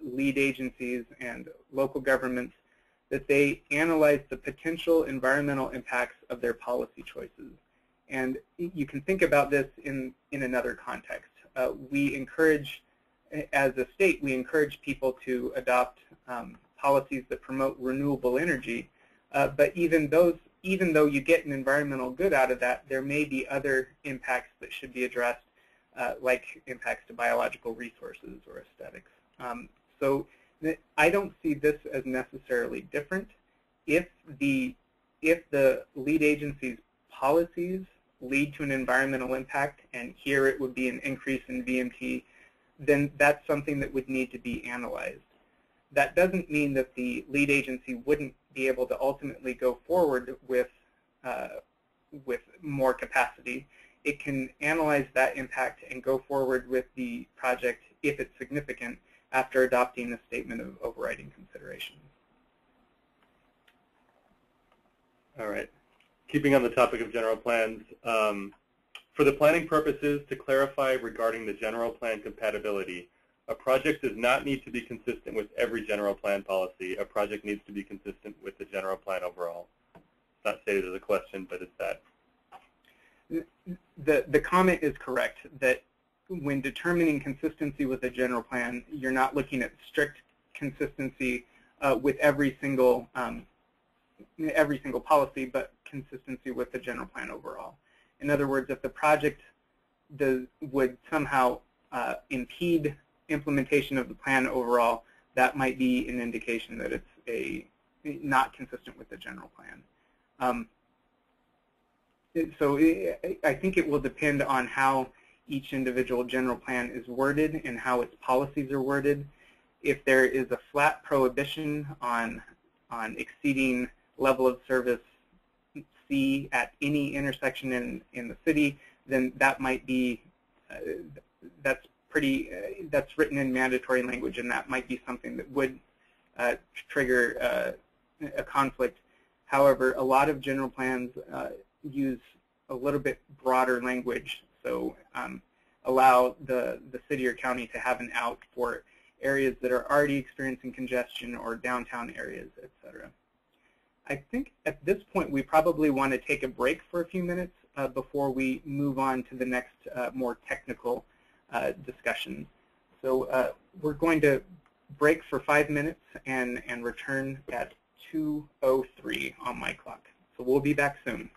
lead agencies and local governments that they analyze the potential environmental impacts of their policy choices. And you can think about this in another context. We encourage, as a state, we encourage people to adopt policies that promote renewable energy. But even though you get an environmental good out of that, there may be other impacts that should be addressed, like impacts to biological resources or aesthetics. So I don't see this as necessarily different. If the lead agency's policies lead to an environmental impact, and here it would be an increase in VMT, then that's something that would need to be analyzed. That doesn't mean that the lead agency wouldn't be able to ultimately go forward with more capacity. It can analyze that impact and go forward with the project if it's significant after adopting the statement of overriding considerations. All right. Keeping on the topic of general plans, for the planning purposes, to clarify regarding the general plan compatibility, a project does not need to be consistent with every general plan policy. A project needs to be consistent with the general plan overall. It's not stated as a question, but it's that. The comment is correct that when determining consistency with the general plan, you're not looking at strict consistency with every single policy, but consistency with the general plan overall. In other words, if the project would somehow impede implementation of the plan overall, that might be an indication that it's not consistent with the general plan. So I think it will depend on how each individual general plan is worded and how its policies are worded. If there is a flat prohibition on exceeding level of service C at any intersection in the city, then that might be, that's written in mandatory language, and that might be something that would trigger a conflict. However, a lot of general plans use a little bit broader language, so allow the city or county to have an out for areas that are already experiencing congestion or downtown areas, et cetera. I think at this point we probably want to take a break for a few minutes before we move on to the next more technical discussion. So we're going to break for 5 minutes and return at 2:03 on my clock. So we'll be back soon.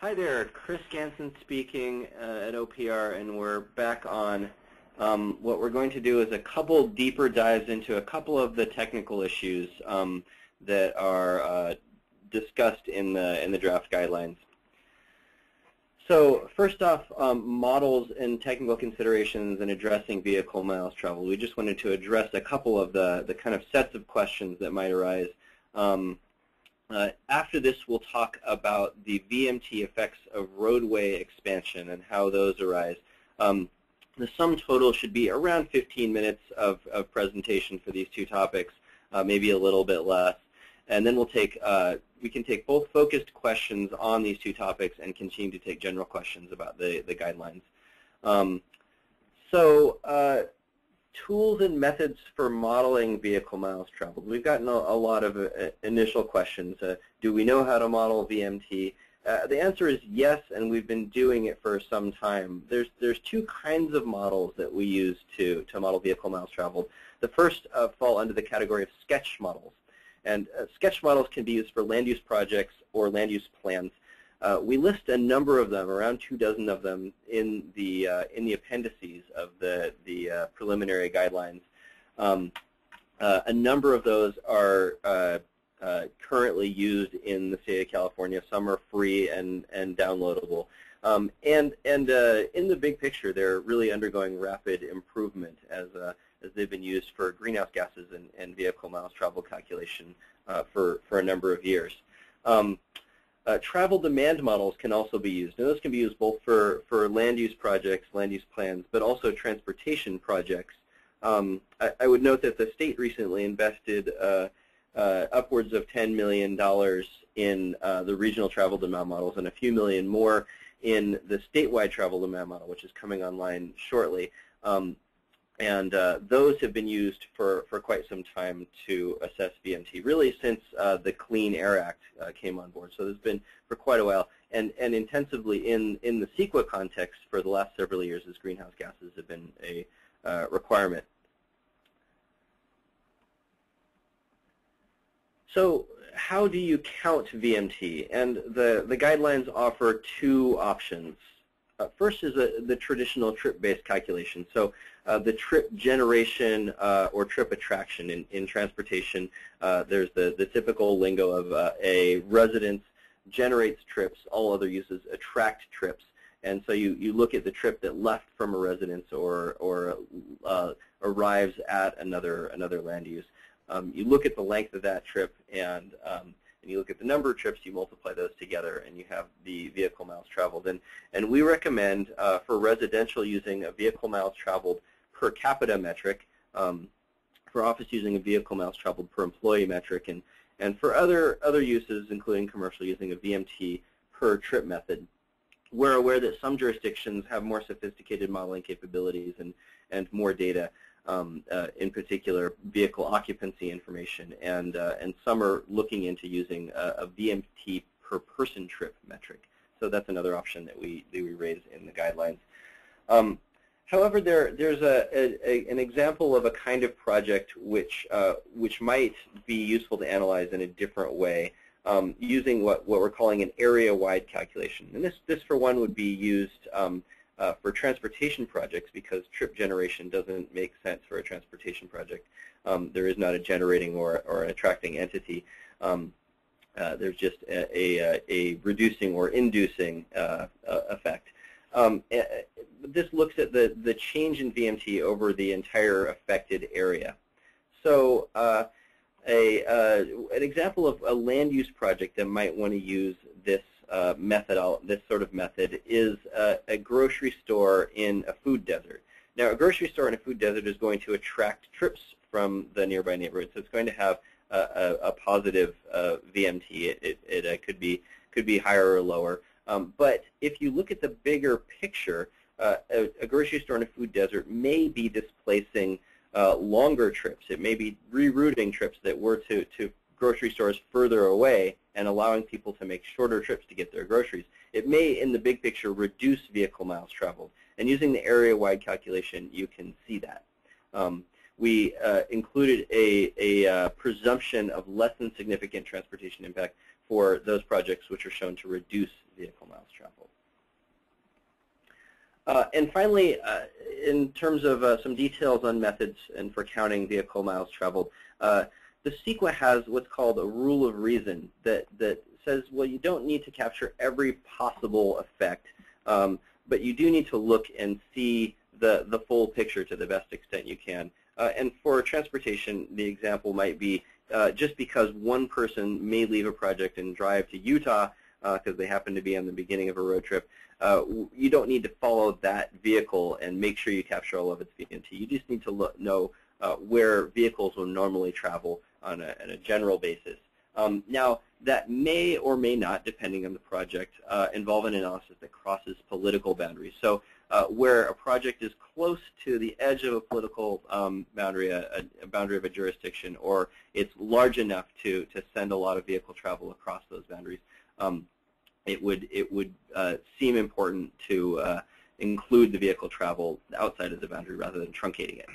Hi there, Chris Ganson speaking at OPR, and we're back on. What we're going to do is a couple deeper dives into a couple of the technical issues that are discussed in the draft guidelines. So first off, models and technical considerations in addressing vehicle miles traveled. We just wanted to address a couple of the kind of sets of questions that might arise. After this, we'll talk about the VMT effects of roadway expansion and how those arise. The sum total should be around 15 minutes of presentation for these two topics, maybe a little bit less. And then we can take both focused questions on these two topics and continue to take general questions about the guidelines. Tools and methods for modeling vehicle miles traveled. We've gotten a lot of initial questions. Do we know how to model VMT? The answer is yes, and we've been doing it for some time. There's two kinds of models that we use to model vehicle miles traveled. The first fall under the category of sketch models. And sketch models can be used for land use projects or land use plans. We list a number of them, around 24 of them, in the appendices of the preliminary guidelines. A number of those are currently used in the state of California. Some are free and downloadable. And in the big picture, they're really undergoing rapid improvement as they've been used for greenhouse gases and vehicle miles traveled calculation for a number of years. Travel demand models can also be used. And those can be used both for land use projects, land use plans, but also transportation projects. I would note that the state recently invested upwards of $10 million in the regional travel demand models and a few million more in the statewide travel demand model, which is coming online shortly. Those have been used for quite some time to assess VMT, really since the Clean Air Act came on board. So there's been for quite a while, and intensively in the CEQA context for the last several years as greenhouse gases have been a requirement. So how do you count VMT? And the guidelines offer two options. First is the traditional trip-based calculation. So the trip generation or trip attraction in transportation, there's the typical lingo of a residence generates trips, all other uses attract trips. And so you look at the trip that left from a residence or arrives at another land use. You look at the length of that trip and you look at the number of trips, you multiply those together, and you have the vehicle miles traveled. And we recommend for residential using a vehicle miles traveled per capita metric, for office using a vehicle miles traveled per employee metric, and for other uses, including commercial, using a VMT per trip method. We're aware that some jurisdictions have more sophisticated modeling capabilities and more data. In particular, vehicle occupancy information, and some are looking into using a VMT per person trip metric. So that's another option that we raise in the guidelines. However, there's an example of a kind of project which might be useful to analyze in a different way, using what we're calling an area-wide calculation. And this for one would be used for transportation projects, because trip generation doesn't make sense for a transportation project. There is not a generating or an attracting entity. There's just a reducing or inducing effect. This looks at the change in VMT over the entire affected area. So an example of a land use project that might want to use this this sort of method is a grocery store in a food desert. Now, a grocery store in a food desert is going to attract trips from the nearby neighborhood, so it's going to have a positive VMT. It could be higher or lower. But if you look at the bigger picture, a grocery store in a food desert may be displacing longer trips. It may be rerouting trips that were to grocery stores further away and allowing people to make shorter trips to get their groceries. It may, in the big picture, reduce vehicle miles traveled. And using the area-wide calculation, you can see that. We included a presumption of less than significant transportation impact for those projects which are shown to reduce vehicle miles traveled. And finally, in terms of some details on methods and for counting vehicle miles traveled, the CEQA has what's called a rule of reason that says, well, you don't need to capture every possible effect, but you do need to look and see the full picture to the best extent you can. And for transportation, the example might be just because one person may leave a project and drive to Utah because they happen to be on the beginning of a road trip, you don't need to follow that vehicle and make sure you capture all of its VMT. You just need to know where vehicles will normally travel on a general basis. Now, that may or may not, depending on the project, involve an analysis that crosses political boundaries. So where a project is close to the edge of a political boundary, a boundary of a jurisdiction, or it's large enough to send a lot of vehicle travel across those boundaries, it would seem important to include the vehicle travel outside of the boundary rather than truncating it.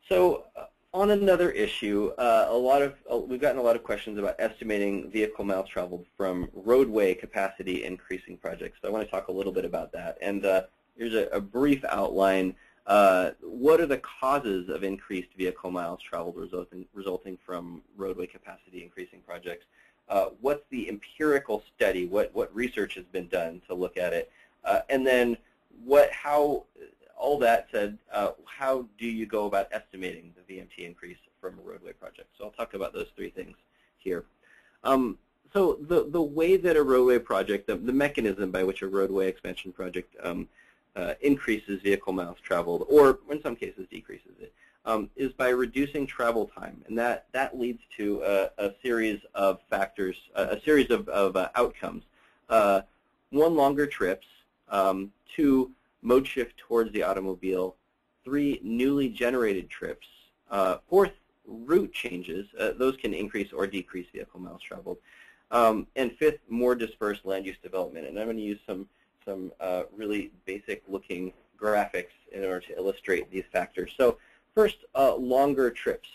So on another issue, we've gotten a lot of questions about estimating vehicle miles traveled from roadway capacity increasing projects. So I want to talk a little bit about that. And here's a brief outline. What are the causes of increased vehicle miles traveled resulting from roadway capacity increasing projects? What's the empirical study? What research has been done to look at it? And then all that said, how do you go about estimating the VMT increase from a roadway project? So I'll talk about those three things here. So the way that a roadway project, the mechanism by which a roadway expansion project increases vehicle miles traveled, or in some cases decreases it, is by reducing travel time. And that leads to a series of factors, a series of outcomes. One, longer trips. Two, mode shift towards the automobile. Three, newly generated trips. Fourth, route changes. Those can increase or decrease vehicle miles traveled. And fifth, more dispersed land use development. And I'm going to use some really basic looking graphics in order to illustrate these factors. So first, longer trips.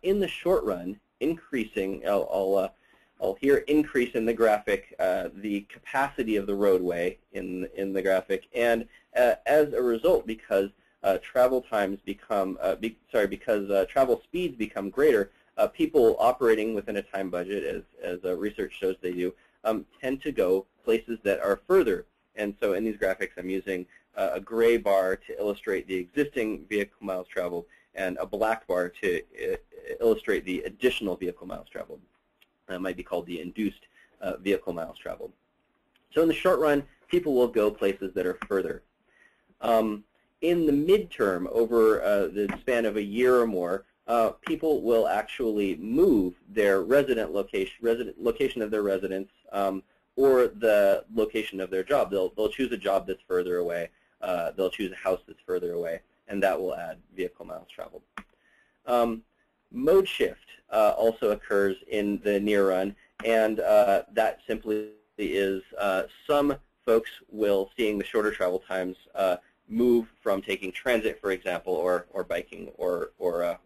In the short run, increasing, I'll here increase in the graphic the capacity of the roadway in the graphic, and as a result, because travel times become, because travel speeds become greater, people operating within a time budget, as research shows they do, tend to go places that are further. And so in these graphics, I'm using a gray bar to illustrate the existing vehicle miles traveled, and a black bar to illustrate the additional vehicle miles traveled. That might be called the induced vehicle miles traveled. So in the short run, people will go places that are further. In the midterm, over the span of a year or more, people will actually move their location of their residence, or the location of their job. They'll choose a job that's further away. They'll choose a house that's further away, and that will add vehicle miles traveled. Mode shift also occurs in the near run, and that simply is some folks will, seeing the shorter travel times, move from taking transit, for example, or biking or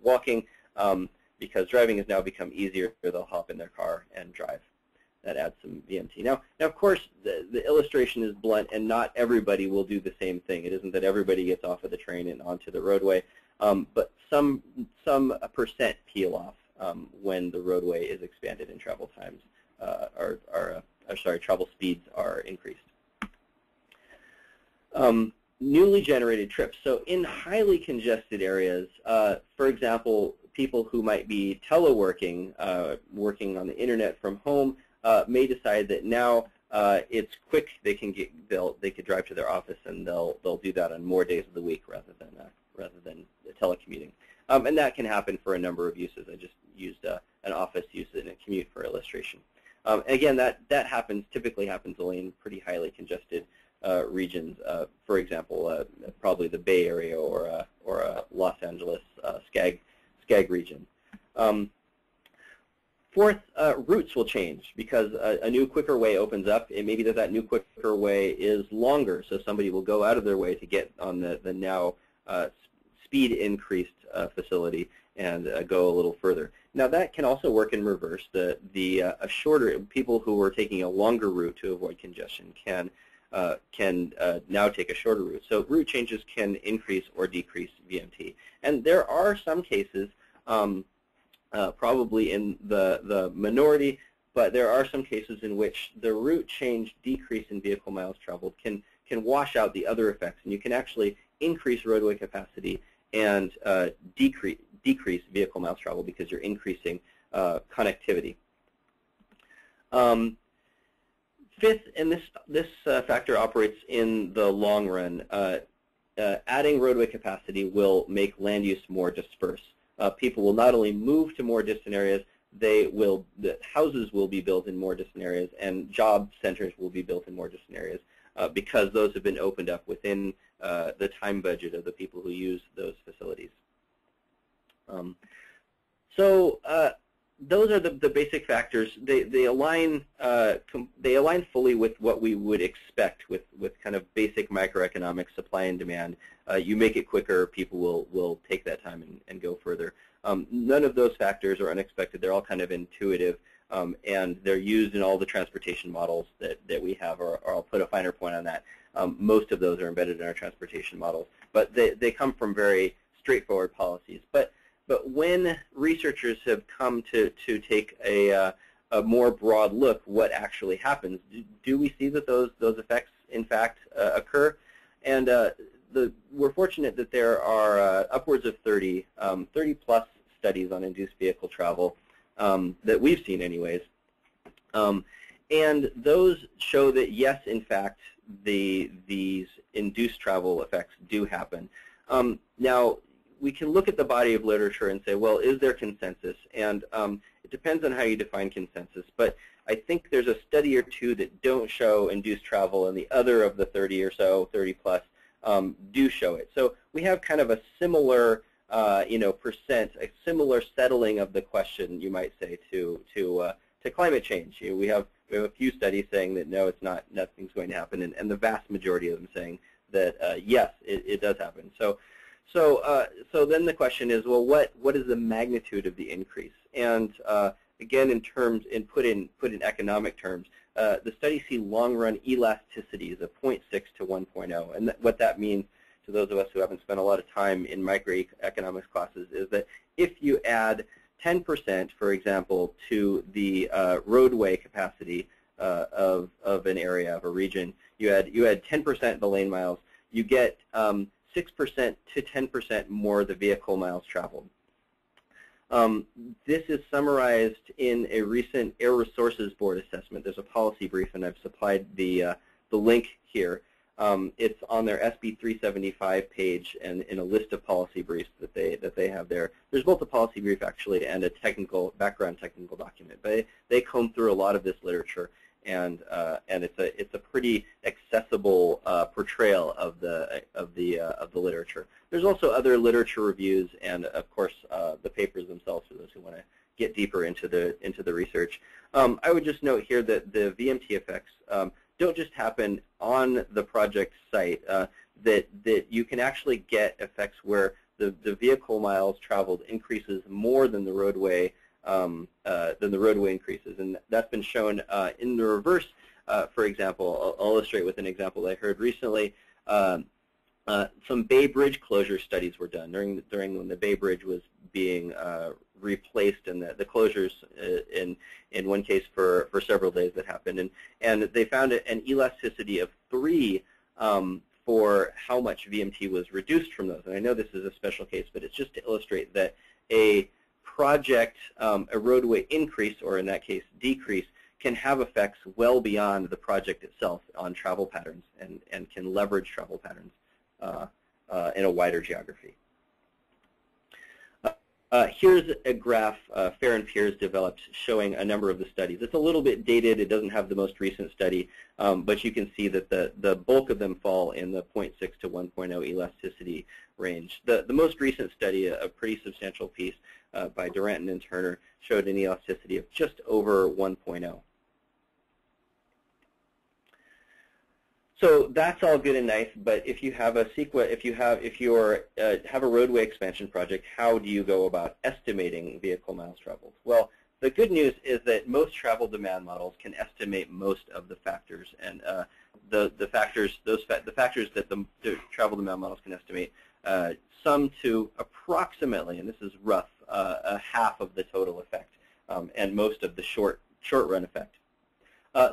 walking, because driving has now become easier. They'll hop in their car and drive. That adds some VMT. Now of course, the illustration is blunt, and not everybody will do the same thing. It isn't that everybody gets off of the train and onto the roadway, but some percent peel off when the roadway is expanded and travel times travel speeds are increased. Newly generated trips. So in highly congested areas, for example, people who might be teleworking, working on the internet from home, may decide that now it's quick. They could drive to their office, and they'll do that on more days of the week rather than telecommuting. And that can happen for a number of uses. I just used an office use and a commute for illustration. Again, that typically happens only in pretty highly congested regions. For example, probably the Bay Area or Los Angeles Skag region. Fourth, routes will change because a new, quicker way opens up. It may be that new, quicker way is longer, so somebody will go out of their way to get on the now speed increased facility and go a little further. Now that can also work in reverse. A shorter people who are taking a longer route to avoid congestion can now take a shorter route. So route changes can increase or decrease VMT. And there are some cases, probably in the minority, but there are some cases in which the route change decrease in vehicle miles traveled can wash out the other effects, and you can actually increase roadway capacity and decrease vehicle miles traveled because you're increasing connectivity. Fifth, and this factor operates in the long run, adding roadway capacity will make land use more dispersed. People will not only move to more distant areas, the houses will be built in more distant areas, and job centers will be built in more distant areas because those have been opened up within the time budget of the people who use those facilities. Those are the basic factors. They align fully with what we would expect with kind of basic microeconomic supply and demand. You make it quicker, people will take that time and go further. None of those factors are unexpected. They're all kind of intuitive, and they're used in all the transportation models that we have, or I'll put a finer point on that. Most of those are embedded in our transportation models, but they come from very straightforward policies. But when researchers have come to take a more broad look, what actually happens? Do we see that those effects, in fact, occur? And we're fortunate that there are upwards of 30 plus studies on induced vehicle travel that we've seen anyways. And those show that, yes, in fact, these induced travel effects do happen. Now, we can look at the body of literature and say, well, is there consensus? And it depends on how you define consensus. But I think there's a study or two that don't show induced travel, and the other of the 30 or so, 30 plus, do show it. So we have kind of a similar, percent, a similar settling of the question, you might say, to climate change. We have a few studies saying that no, it's not, nothing's going to happen, and the vast majority of them saying that yes, it does happen. So then the question is, well, what is the magnitude of the increase? And again, put in economic terms, the studies see long-run elasticities of 0.6 to 1.0, and what that means to those of us who haven't spent a lot of time in microeconomics classes is that if you add 10%, for example, to the roadway capacity of an area, of a region, you add 10% the lane miles, you get 6% to 10% more the vehicle miles traveled. This is summarized in a recent Air Resources Board assessment. There's a policy brief, and I've supplied the link here. It's on their SB 375 page and in a list of policy briefs that they have there. There's both a policy brief actually and a background technical document. But they comb through a lot of this literature, and it's a pretty accessible portrayal of the literature. There's also other literature reviews and of course the papers themselves for those who want to get deeper into the research. I would just note here that the VMT effects don't just happen on the project site. That you can actually get effects where the vehicle miles traveled increases more than the roadway increases, and that's been shown in the reverse. For example, I'll illustrate with an example I heard recently. Some Bay Bridge closure studies were done during when the Bay Bridge was being replaced, and the closures in one case for several days that happened, and they found an elasticity of 3 for how much VMT was reduced from those. And I know this is a special case, but it's just to illustrate that a project, a roadway increase, or in that case decrease, can have effects well beyond the project itself on travel patterns, and can leverage travel patterns in a wider geography. Here's a graph Fair and Peers developed showing a number of the studies. It's a little bit dated. It doesn't have the most recent study, but you can see that the bulk of them fall in the 0.6 to 1.0 elasticity range. The most recent study, a pretty substantial piece by Duranton and Turner, showed an elasticity of just over 1.0. So that's all good and nice, but if you have a if you have a roadway expansion project, how do you go about estimating vehicle miles traveled? Well, the good news is that most travel demand models can estimate most of the factors, and the factors that the travel demand models can estimate sum to approximately, and this is rough, a half of the total effect, and most of the short run effect.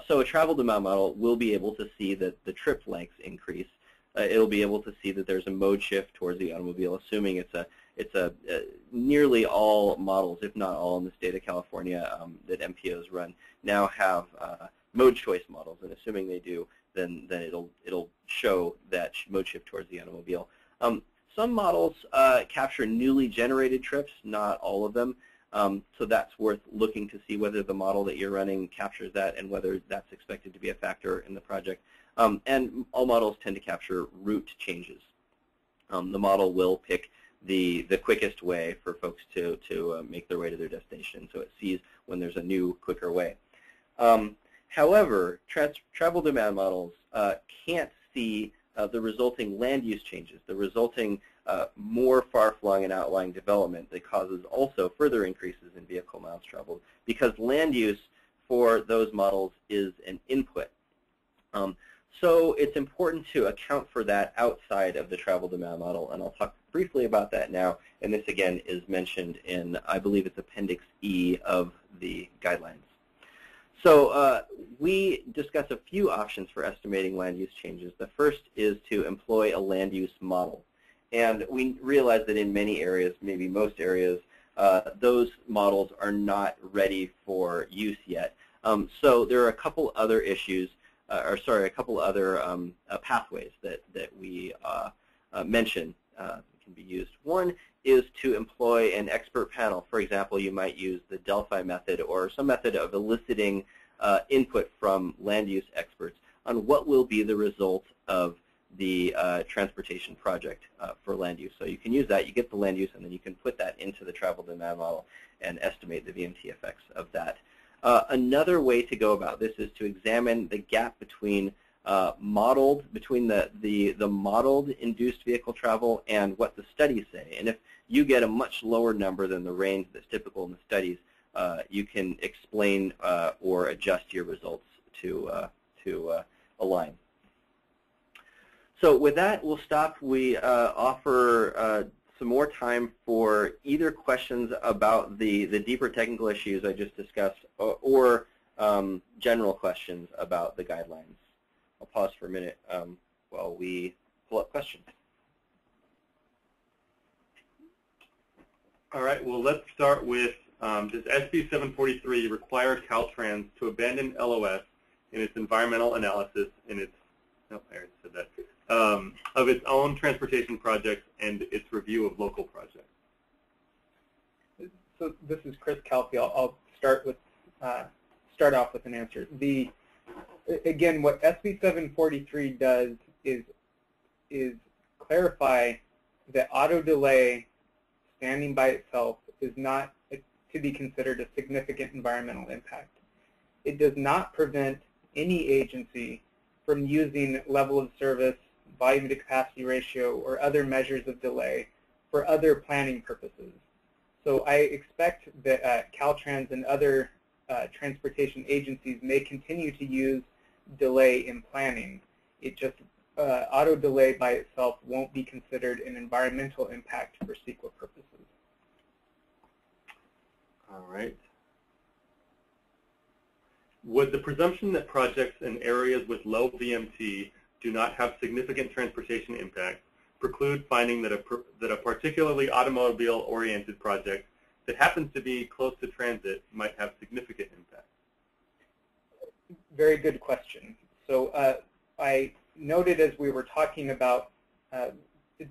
So a travel demand model will be able to see that the trip lengths increase. It'll be able to see that there's a mode shift towards the automobile, assuming it's nearly all models, if not all in the state of California that MPOs run, now have mode choice models, and assuming they do, then it'll show that mode shift towards the automobile. Some models capture newly generated trips, not all of them. So that's worth looking to see whether the model that you're running captures that and whether that's expected to be a factor in the project. And all models tend to capture route changes. The model will pick the quickest way for folks to make their way to their destination, so it sees when there's a new, quicker way. However, travel demand models can't see the resulting land use changes, the resulting more far-flung and outlying development that causes also further increases in vehicle miles traveled, because land use for those models is an input. So it's important to account for that outside of the travel demand model, and I'll talk briefly about that now. And this, again, is mentioned in, I believe it's Appendix E of the guidelines. So we discuss a few options for estimating land use changes. The first is to employ a land use model. And we realize that in many areas, maybe most areas, those models are not ready for use yet. So there are a couple other issues, a couple other pathways that we mention can be used. One is to employ an expert panel. For example, you might use the Delphi method or some method of eliciting input from land use experts on what will be the result of the transportation project for land use. So you can use that, you get the land use, and then you can put that into the travel demand model and estimate the VMT effects of that. Another way to go about this is to examine the gap between the modeled induced vehicle travel and what the studies say. And if you get a much lower number than the range that's typical in the studies, you can explain or adjust your results to align. So with that, we'll stop. We offer some more time for either questions about the deeper technical issues I just discussed or general questions about the guidelines. I'll pause for a minute while we pull up questions. All right, well, let's start with, does SB 743 require Caltrans to abandon LOS in its environmental analysis in its, no, I already said that, of its own transportation projects and its review of local projects? So this is Chris Calfee. I'll start off with an answer. Again, what SB 743 does is clarify that auto delay standing by itself is not to be considered a significant environmental impact. It does not prevent any agency from using level of service, volume to capacity ratio, or other measures of delay for other planning purposes. So I expect that Caltrans and other transportation agencies may continue to use delay in planning. It just, auto delay by itself won't be considered an environmental impact for CEQA purposes. All right. Would the presumption that projects in areas with low VMT do not have significant transportation impact preclude finding that a particularly automobile-oriented project that happens to be close to transit might have significant impact? Very good question. So I noted as we were talking about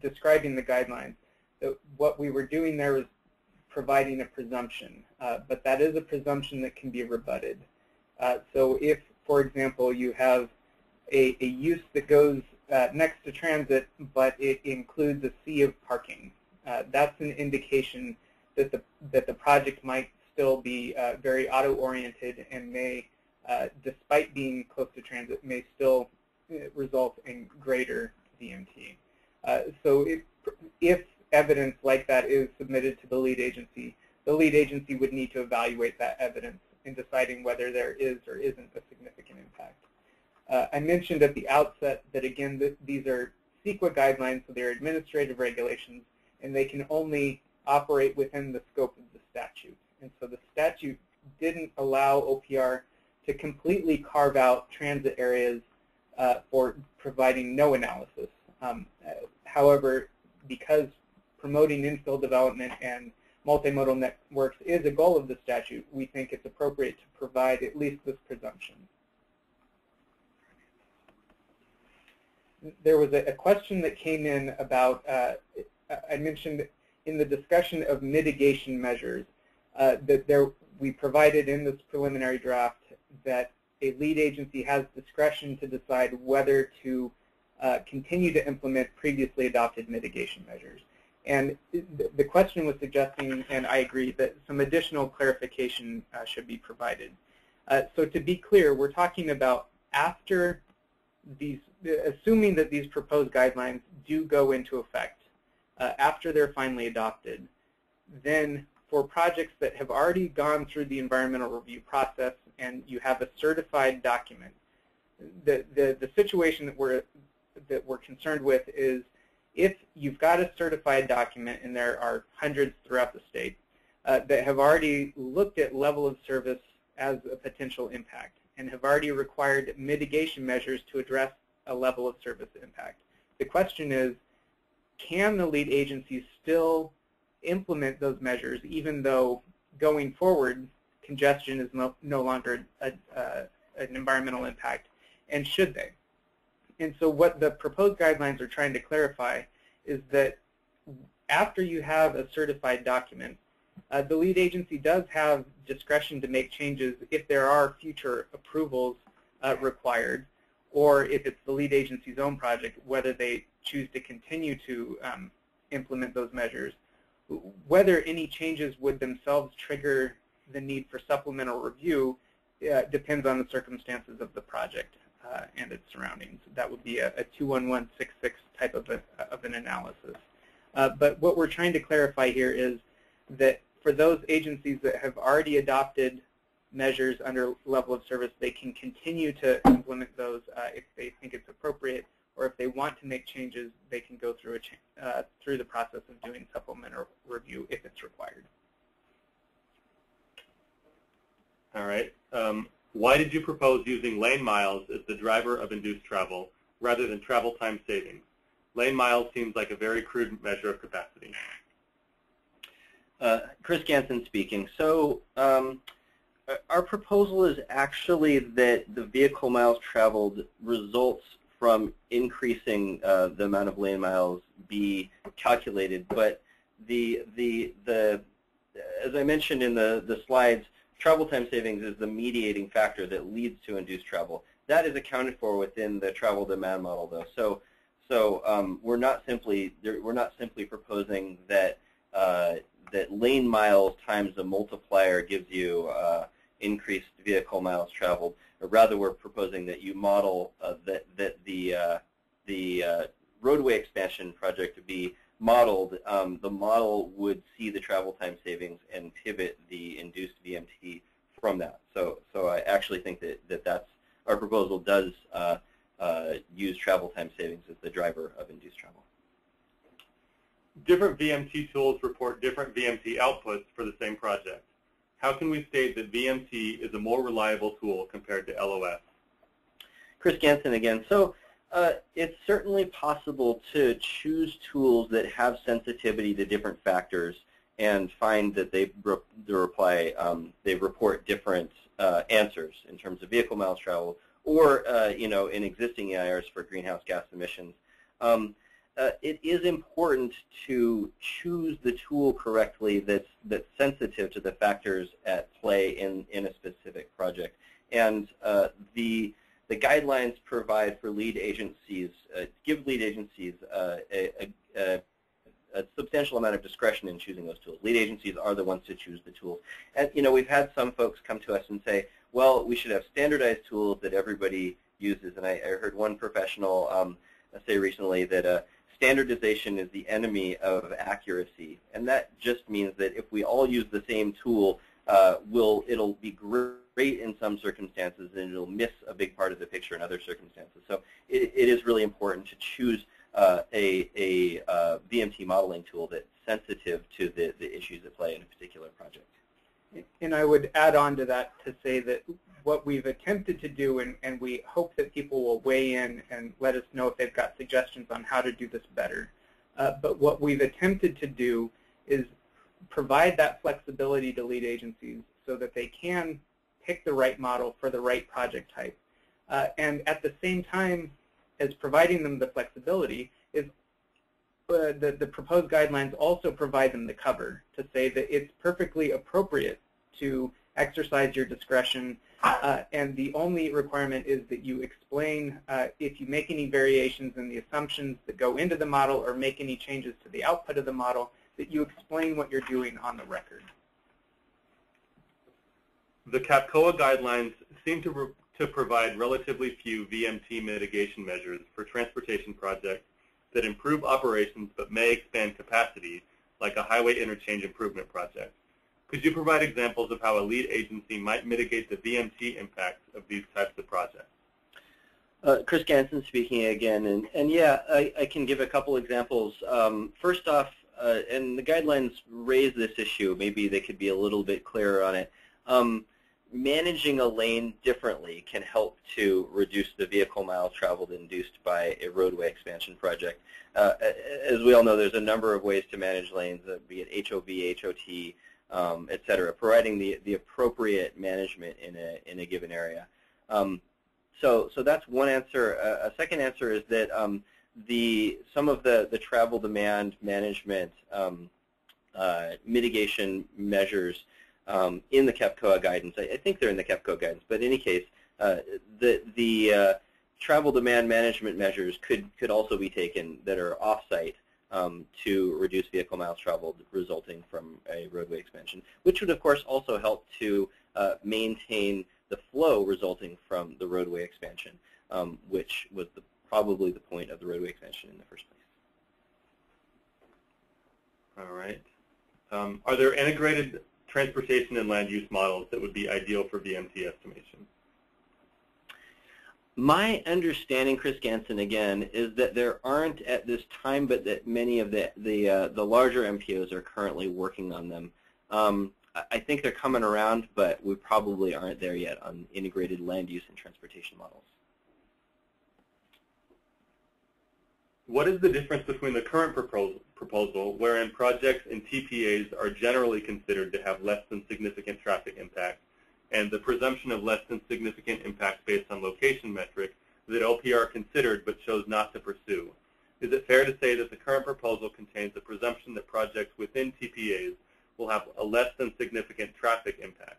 describing the guidelines that what we were doing there was providing a presumption, but that is a presumption that can be rebutted. So if, for example, you have a use that goes next to transit, but it includes a sea of parking, that's an indication that the project might still be very auto-oriented and may, despite being close to transit, may still result in greater VMT. So if evidence like that is submitted to the lead agency would need to evaluate that evidence in deciding whether there is or isn't a significant impact. I mentioned at the outset that, again, these are CEQA guidelines, so they're administrative regulations, and they can only operate within the scope of the statute. And so the statute didn't allow OPR to completely carve out transit areas for providing no analysis. However, because promoting infill development and multimodal networks is a goal of the statute, we think it's appropriate to provide at least this presumption. There was a question that came in about, I mentioned in the discussion of mitigation measures, that we provided in this preliminary draft that a lead agency has discretion to decide whether to continue to implement previously adopted mitigation measures. And the question was suggesting, and I agree, that some additional clarification should be provided. So to be clear, we're talking about after these, assuming that these proposed guidelines do go into effect, after they're finally adopted, then for projects that have already gone through the environmental review process and you have a certified document, the situation that we're concerned with is if you've got a certified document, and there are hundreds throughout the state, that have already looked at level of service as a potential impact and have already required mitigation measures to address a level of service impact. The question is, can the lead agency still implement those measures even though going forward congestion is no longer an environmental impact, and should they? And so what the proposed guidelines are trying to clarify is that after you have a certified document, the lead agency does have discretion to make changes if there are future approvals required, or if it's the lead agency's own project, whether they choose to continue to implement those measures. Whether any changes would themselves trigger the need for supplemental review depends on the circumstances of the project and its surroundings. That would be a 21166 type of an analysis. But what we're trying to clarify here is that for those agencies that have already adopted measures under level of service, they can continue to implement those if they think it's appropriate, or if they want to make changes, they can go through through the process of doing supplemental review if it's required. All right. Why did you propose using lane miles as the driver of induced travel rather than travel time savings? Lane miles seems like a very crude measure of capacity. Chris Ganson speaking. So our proposal is actually that the vehicle miles traveled results from increasing the amount of lane miles be calculated. But as I mentioned in the slides, travel time savings is the mediating factor that leads to induced travel. That is accounted for within the travel demand model, though. So we're not simply proposing that that lane miles times a multiplier gives you increased vehicle miles traveled. Or rather, we're proposing that you model that the roadway expansion project to be modeled. The model would see the travel time savings and pivot the induced VMT from that. So I actually think that's our proposal does use travel time savings as the driver of induced travel. Different VMT tools report different VMT outputs for the same project. How can we state that VMT is a more reliable tool compared to LOS? Chris Ganson again. So it's certainly possible to choose tools that have sensitivity to different factors and find that they report different answers in terms of vehicle miles traveled, or in existing EIRs for greenhouse gas emissions. It is important to choose the tool correctly that's sensitive to the factors at play in a specific project. And the guidelines provide for lead agencies, give lead agencies a substantial amount of discretion in choosing those tools. Lead agencies are the ones to choose the tools. And we've had some folks come to us and say, well, we should have standardized tools that everybody uses. And I heard one professional say recently that standardization is the enemy of accuracy. And that just means that if we all use the same tool, it'll be great in some circumstances, and it'll miss a big part of the picture in other circumstances. So it is really important to choose a VMT modeling tool that's sensitive to the issues at play in a particular project. And I would add on to that to say that what we've attempted to do, and we hope that people will weigh in and let us know if they've got suggestions on how to do this better. But what we've attempted to do is provide that flexibility to lead agencies so that they can pick the right model for the right project type. And at the same time as providing them the flexibility, is the proposed guidelines also provide them the cover to say that it's perfectly appropriate to exercise your discretion, and the only requirement is that you explain if you make any variations in the assumptions that go into the model or make any changes to the output of the model, that you explain what you're doing on the record. The CAPCOA guidelines seem to provide relatively few VMT mitigation measures for transportation projects that improve operations but may expand capacity, like a highway interchange improvement project. Could you provide examples of how a lead agency might mitigate the VMT impacts of these types of projects? Chris Ganson speaking again, and yeah, I can give a couple examples. First off, and the guidelines raise this issue, maybe they could be a little bit clearer on it. Managing a lane differently can help to reduce the vehicle miles traveled induced by a roadway expansion project. As we all know, there's a number of ways to manage lanes, be it HOV, HOT, et cetera, providing the appropriate management in a given area. So that's one answer. A second answer is that some of the travel demand management mitigation measures in the CAPCOA guidance, I think they're in the CAPCOA guidance, but in any case, the travel demand management measures could also be taken that are off-site to reduce vehicle miles traveled resulting from a roadway expansion, which would of course also help to maintain the flow resulting from the roadway expansion, which was probably the point of the roadway expansion in the first place. All right. Are there integrated transportation and land use models that would be ideal for VMT estimation? My understanding, Chris Ganson again, is that there aren't at this time, but that many of the larger MPOs are currently working on them. I think they're coming around, but we probably aren't there yet on integrated land use and transportation models. What is the difference between the current proposal, wherein projects and TPAs are generally considered to have less than significant traffic impact, and the presumption of less than significant impact based on location metric that OPR considered but chose not to pursue? Is it fair to say that the current proposal contains a presumption that projects within TPAs will have a less than significant traffic impact?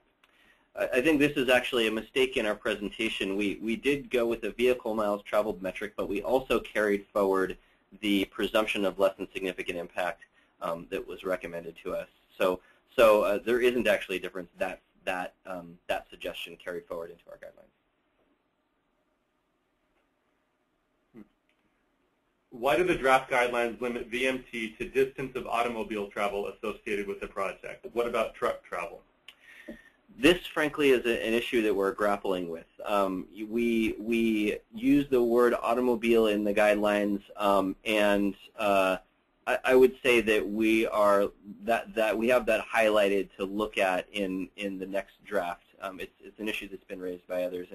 I think this is actually a mistake in our presentation. We did go with the vehicle miles traveled metric, but we also carried forward the presumption of less than significant impact that was recommended to us. So there isn't actually a difference. That suggestion carried forward into our guidelines. Why do the draft guidelines limit VMT to distance of automobile travel associated with the project? What about truck travel? This, frankly, is an issue that we're grappling with. We use the word automobile in the guidelines, and I would say that we have that highlighted to look at in the next draft. It's an issue that's been raised by others,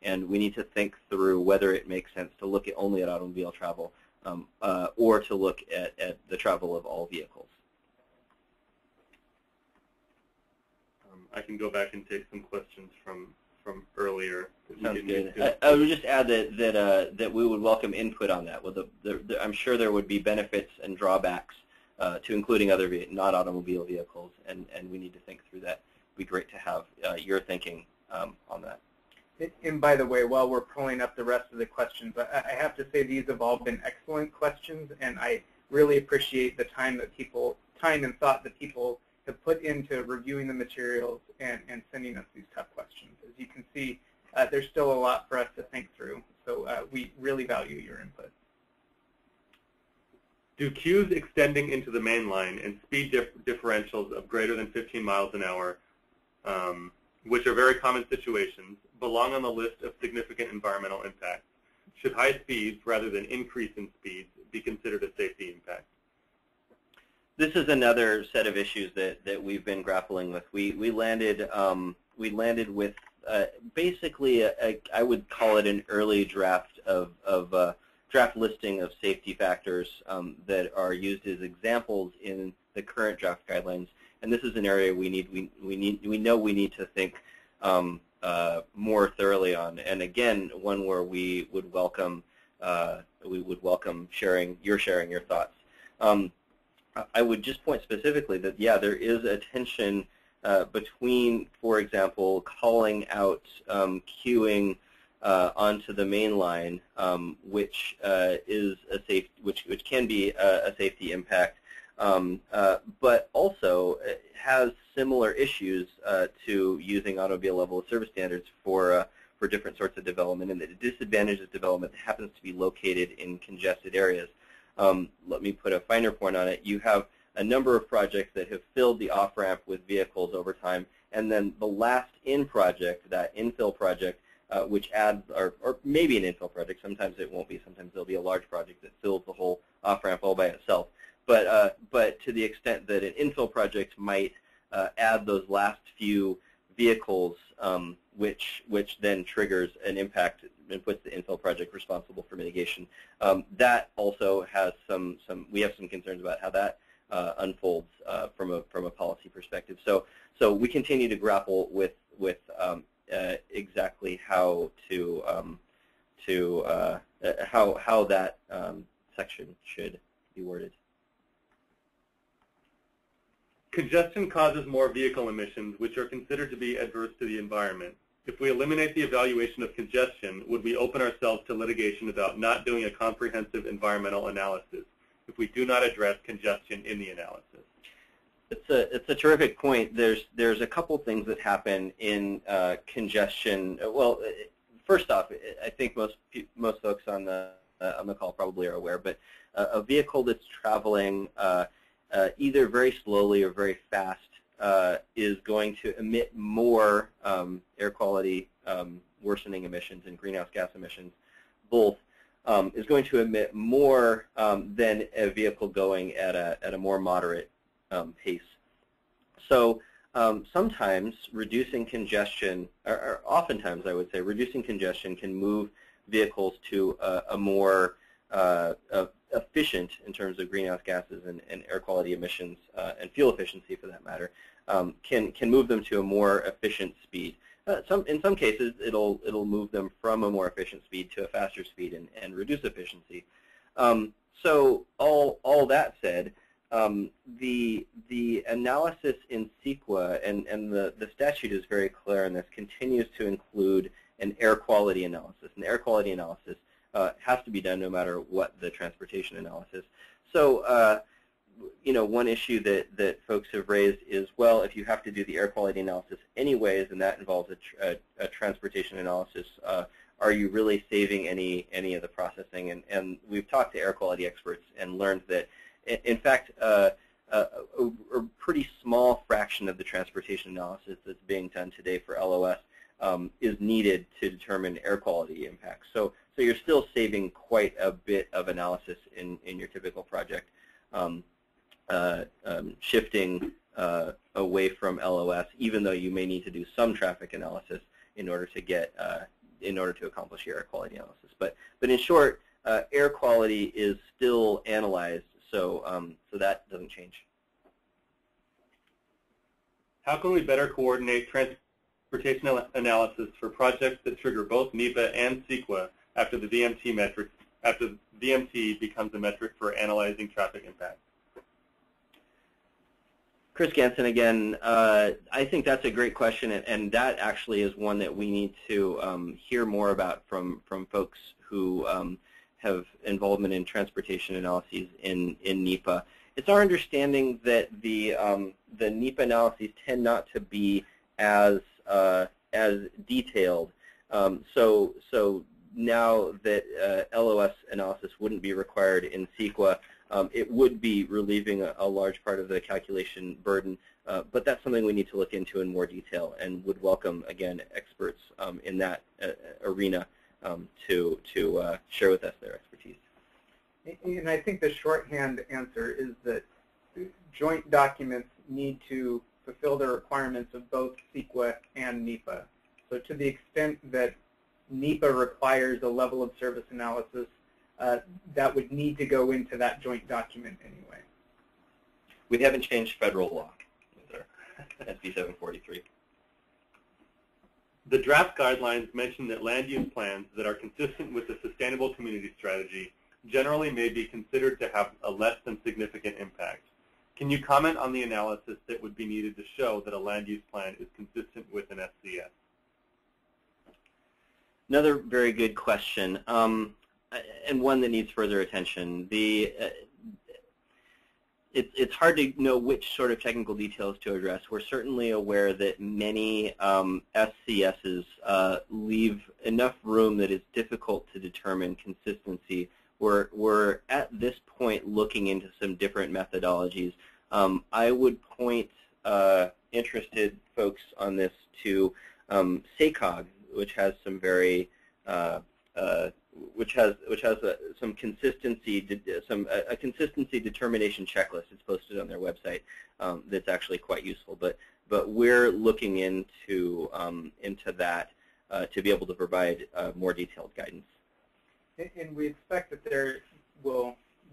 and we need to think through whether it makes sense to look only at automobile travel or to look at the travel of all vehicles. I can go back and take some questions from earlier. Sounds good. I would just add that we would welcome input on that. I'm sure there would be benefits and drawbacks to including other not automobile vehicles, and we need to think through that. It'd be great to have your thinking on that. And by the way, while we're pulling up the rest of the questions, I have to say these have all been excellent questions, and I really appreciate the time and thought that people have put into reviewing the materials and sending us these tough questions. As you can see, there's still a lot for us to think through. So we really value your input. Do queues extending into the main line and speed differentials of greater than 15 miles an hour, which are very common situations, belong on the list of significant environmental impacts? Should high speeds, rather than increase in speeds, be considered a safety impact? This is another set of issues that we've been grappling with. We landed with basically I would call it an early draft of draft listing of safety factors that are used as examples in the current draft guidelines. And this is an area we know we need to think more thoroughly on. And again, one where we would welcome sharing your thoughts. I would just point specifically that there is a tension between, for example, calling out queuing onto the main line, which can be a safety impact, but also has similar issues to using automobile level of service standards for different sorts of development, and that it disadvantages development that happens to be located in congested areas. Let me put a finer point on it. You have a number of projects that have filled the off-ramp with vehicles over time, and then the last in project, that infill project, which adds, or maybe an infill project, sometimes it won't be, sometimes there'll be a large project that fills the whole off-ramp all by itself. But to the extent that an infill project might add those last few vehicles, which then triggers an impact and puts the infill project responsible for mitigation, that also has we have some concerns about how that unfolds from a policy perspective. So we continue to grapple with exactly how how that section should be worded. Congestion causes more vehicle emissions, which are considered to be adverse to the environment. If we eliminate the evaluation of congestion, would we open ourselves to litigation about not doing a comprehensive environmental analysis if we do not address congestion in the analysis? It's a terrific point. There's a couple things that happen in congestion. Well, first off, I think most folks on the call probably are aware, but a vehicle that's traveling either very slowly or very fast is going to emit more air quality worsening emissions and greenhouse gas emissions. Both is going to emit more than a vehicle going at a more moderate pace. So sometimes reducing congestion, or oftentimes I would say, reducing congestion can move vehicles to a more efficient in terms of greenhouse gases and air quality emissions and fuel efficiency for that matter, can move them to a more efficient speed. In some cases, it'll move them from a more efficient speed to a faster speed and reduce efficiency. So all that said, the analysis in CEQA and the statute is very clear on this, continues to include an air quality analysis. And the air quality analysis has to be done no matter what the transportation analysis. So one issue that folks have raised is, well, if you have to do the air quality analysis anyways, and that involves a transportation analysis, are you really saving any of the processing? And we've talked to air quality experts and learned that, in fact, a pretty small fraction of the transportation analysis that's being done today for LOS is needed to determine air quality impacts. So you're still saving quite a bit of analysis in your typical project, shifting away from LOS, even though you may need to do some traffic analysis in order to accomplish your air quality analysis. But in short, air quality is still analyzed, so that doesn't change. How can we better coordinate transportation analysis for projects that trigger both NEPA and CEQA after the VMT becomes a metric for analyzing traffic impacts? Chris Ganson again. I think that's a great question, and that actually is one that we need to hear more about from folks who have involvement in transportation analyses in NEPA. It's our understanding that the NEPA analyses tend not to be as detailed So now that LOS analysis wouldn't be required in CEQA, it would be relieving a large part of the calculation burden, but that's something we need to look into in more detail and would welcome, again, experts in that arena to share with us their expertise. And I think the shorthand answer is that joint documents need to fulfill the requirements of both CEQA and NEPA. So to the extent that NEPA requires a level of service analysis, that would need to go into that joint document anyway. We haven't changed federal law with our SB 743. The draft guidelines mention that land use plans that are consistent with the Sustainable Community Strategy generally may be considered to have a less than significant impact. Can you comment on the analysis that would be needed to show that a land use plan is consistent with an SCS? Another very good question, and one that needs further attention. It's hard to know which sort of technical details to address. We're certainly aware that many SCSs leave enough room that it's difficult to determine consistency. We're at this point looking into some different methodologies. I would point interested folks on this to SACOG, which has some very which has some consistency, a consistency determination checklist. It's posted on their website. That's actually quite useful. But we're looking into that to be able to provide more detailed guidance. And we expect that there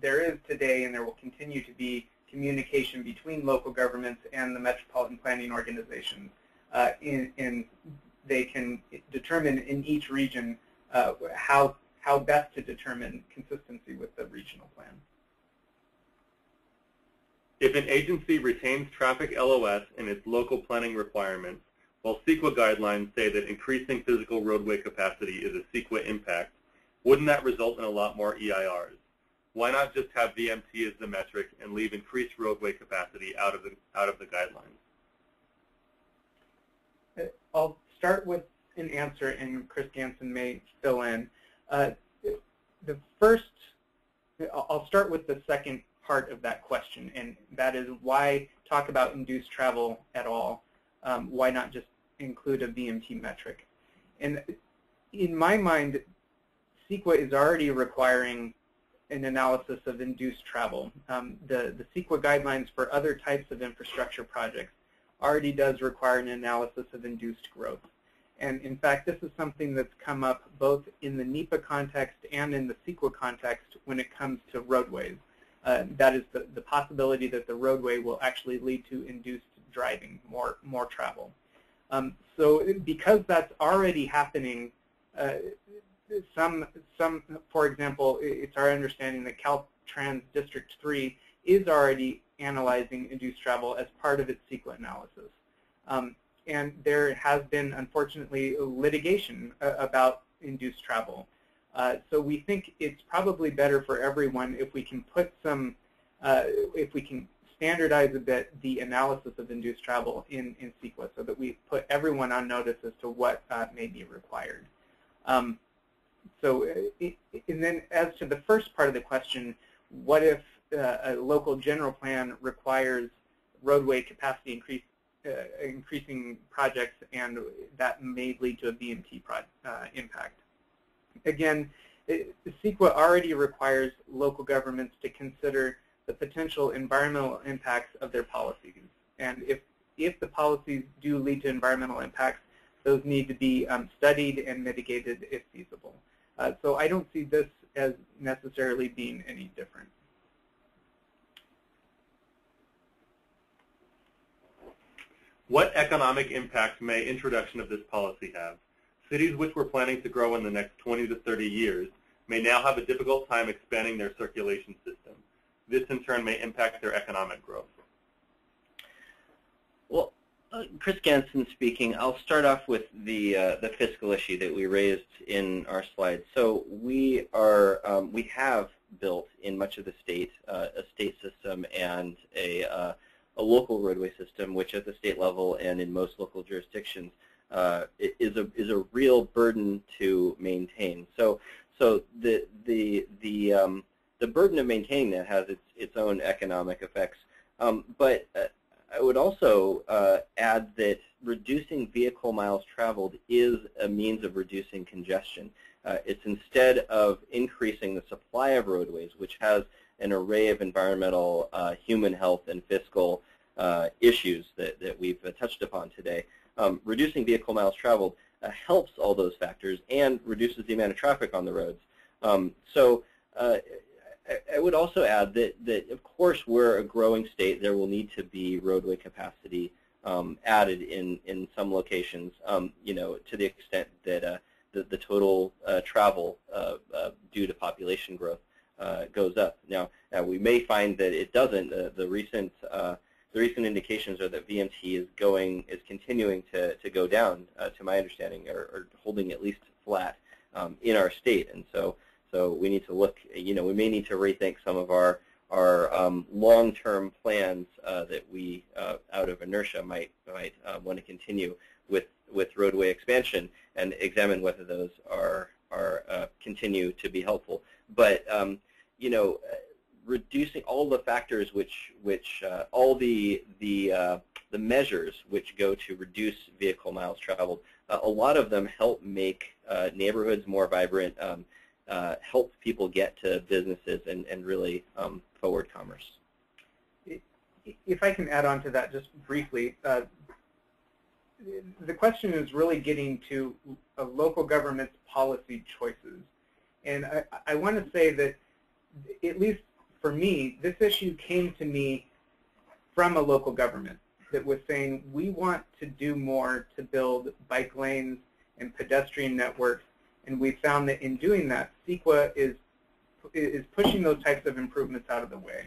is today and there will continue to be communication between local governments and the metropolitan planning organizations. And they can determine in each region how best to determine consistency with the regional plan. If an agency retains traffic LOS in its local planning requirements, while CEQA guidelines say that increasing physical roadway capacity is a CEQA impact, wouldn't that result in a lot more EIRs? Why not just have VMT as the metric and leave increased roadway capacity out of the guidelines? I'll start with an answer, and Chris Ganson may fill in. I'll start with the second part of that question, and that is why talk about induced travel at all? Why not just include a VMT metric? And in my mind, CEQA is already requiring an analysis of induced travel. The CEQA guidelines for other types of infrastructure projects already does require an analysis of induced growth. And in fact, this is something that's come up both in the NEPA context and in the CEQA context when it comes to roadways. That is the possibility that the roadway will actually lead to induced driving, more travel. So because that's already happening, for example, it's our understanding that Caltrans District 3 is already analyzing induced travel as part of its CEQA analysis. And there has been, unfortunately, litigation about induced travel. So we think it's probably better for everyone if we can put some, if we can standardize a bit the analysis of induced travel in CEQA so that we put everyone on notice as to what may be required. And then as to the first part of the question, what if a local general plan requires roadway capacity increasing projects and that may lead to a VMT impact? Again, CEQA already requires local governments to consider the potential environmental impacts of their policies. And if the policies do lead to environmental impacts, those need to be studied and mitigated if feasible. So I don't see this as necessarily being any different. What economic impact may introduction of this policy have? Cities which were planning to grow in the next 20 to 30 years may now have a difficult time expanding their circulation system. This, in turn, may impact their economic growth. Well, Chris Ganson speaking. I'll start off with the fiscal issue that we raised in our slides. So we have built in much of the state a state system and a local roadway system, which at the state level and in most local jurisdictions is a real burden to maintain. So the burden of maintaining that has its own economic effects. But I would also add that reducing vehicle miles traveled is a means of reducing congestion. It's instead of increasing the supply of roadways, which has an array of environmental, human health, and fiscal issues that we've touched upon today. Reducing vehicle miles traveled helps all those factors and reduces the amount of traffic on the roads. I would also add that of course, we're a growing state. There will need to be roadway capacity added in some locations, to the extent that the total travel due to population growth goes up. Now, we may find that it doesn't. The recent indications are that VMT is continuing to go down, to my understanding, or holding at least flat in our state, and so we need to look. We may need to rethink some of our long-term plans that we, out of inertia, might want to continue with roadway expansion, and examine whether those are continue to be helpful. But reducing all the factors which all the measures which go to reduce vehicle miles traveled, a lot of them help make neighborhoods more vibrant, help people get to businesses, and really forward commerce. If I can add on to that just briefly, the question is really getting to a local government's policy choices. And I want to say that, at least for me, this issue came to me from a local government that was saying, we want to do more to build bike lanes and pedestrian networks. And we found that in doing that, CEQA is pushing those types of improvements out of the way.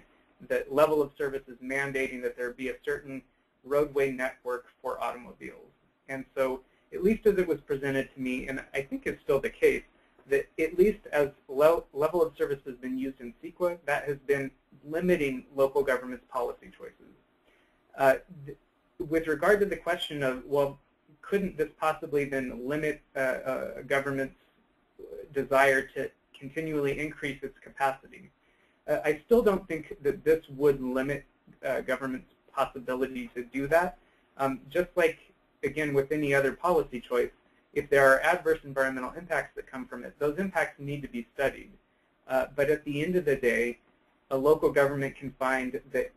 That level of service is mandating that there be a certain roadway network for automobiles. And so, at least as it was presented to me, and I think it's still the case, that at least as level of service has been used in CEQA, that has been limiting local government's policy choices. With regard to the question of, well, couldn't this possibly then limit a government's desire to continually increase its capacity? I still don't think that this would limit government's possibility to do that. Just like, again, with any other policy choice, if there are adverse environmental impacts that come from it, those impacts need to be studied. But at the end of the day, a local government can find that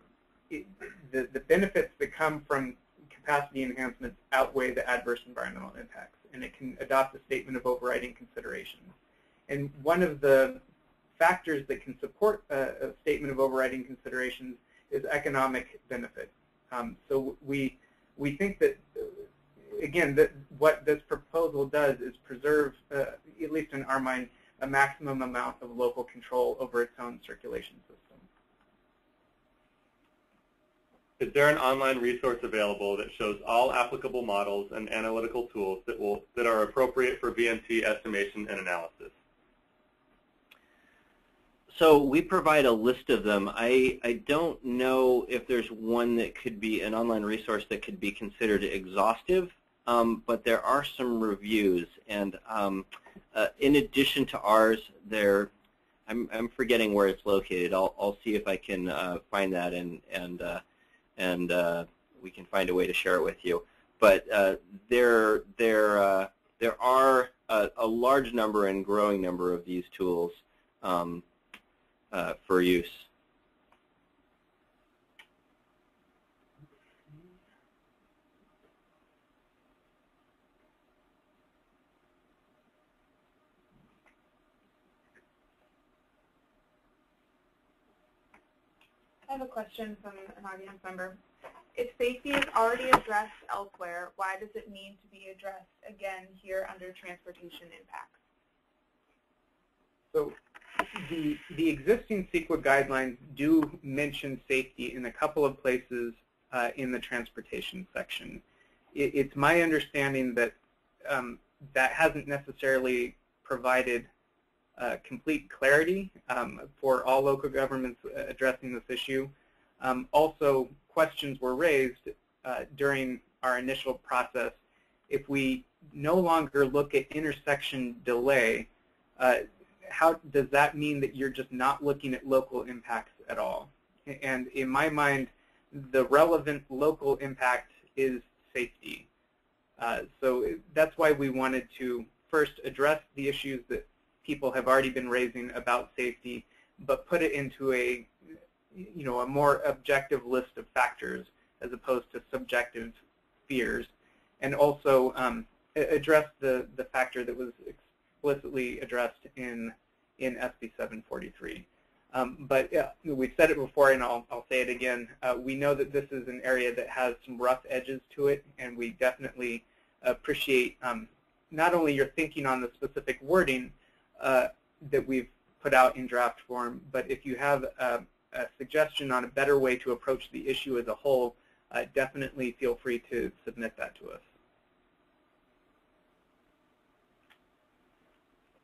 the benefits that come from capacity enhancements outweigh the adverse environmental impacts, and it can adopt a statement of overriding considerations. And one of the factors that can support a statement of overriding considerations is economic benefit. So we think that, again, that what this proposal does is preserve, at least in our mind, a maximum amount of local control over its own circulation system. Is there an online resource available that shows all applicable models and analytical tools that are appropriate for VMT estimation and analysis? So we provide a list of them. I don't know if there's one that could be an online resource that could be considered exhaustive, but there are some reviews. And in addition to ours, I'm forgetting where it's located. I'll see if I can find that, and we can find a way to share it with you. But there are a large number and growing number of these tools for use. I have a question from an audience member. If safety is already addressed elsewhere, why does it need to be addressed again here under transportation impacts? So the existing CEQA guidelines do mention safety in a couple of places in the transportation section. It's my understanding that that hasn't necessarily provided complete clarity for all local governments addressing this issue. Also, questions were raised during our initial process if we no longer look at intersection delay, how does that mean that you're just not looking at local impacts at all? And in my mind, the relevant local impact is safety. So that's why we wanted to first address the issues that people have already been raising about safety, but put it into a more objective list of factors as opposed to subjective fears, and also address the factor that was explicitly addressed in SB 743. But we've said it before, and I'll say it again. We know that this is an area that has some rough edges to it, and we definitely appreciate not only your thinking on the specific wording that we've put out in draft form, but if you have a suggestion on a better way to approach the issue as a whole, definitely feel free to submit that to us.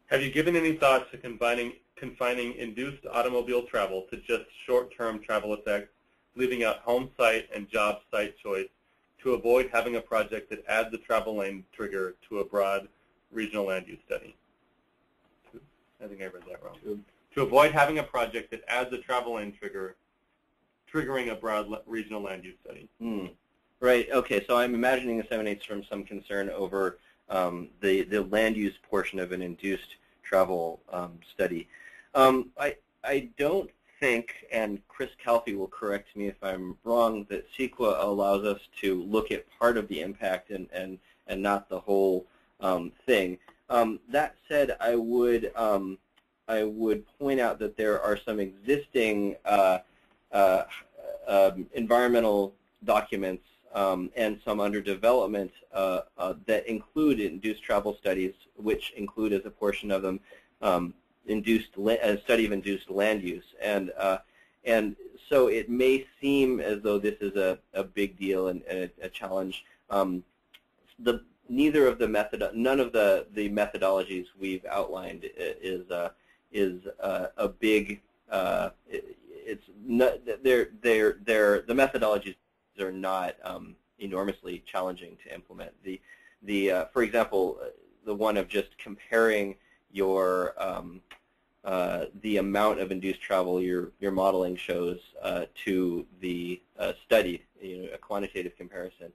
Have you given any thought to confining induced automobile travel to just short-term travel effects, leaving out home site and job site choice to avoid having a project that adds a travel lane trigger to a broad regional land use study? I think I read that wrong. To avoid having a project that adds a travel lane trigger, triggering a broad regional land use study. Right. Okay. So I'm imagining this emanates from some concern over the land use portion of an induced travel study. I don't think, and Chris Calfee will correct me if I'm wrong, that CEQA allows us to look at part of the impact and not the whole thing. That said, I would point out that there are some existing environmental documents and some under development that include induced travel studies, which include as a portion of them a study of induced land use. And so it may seem as though this is a big deal and a challenge. None of the methodologies we've outlined is a big. It's not. The methodologies are not enormously challenging to implement. For example, the one of just comparing your the amount of induced travel your modeling shows to the study, a quantitative comparison.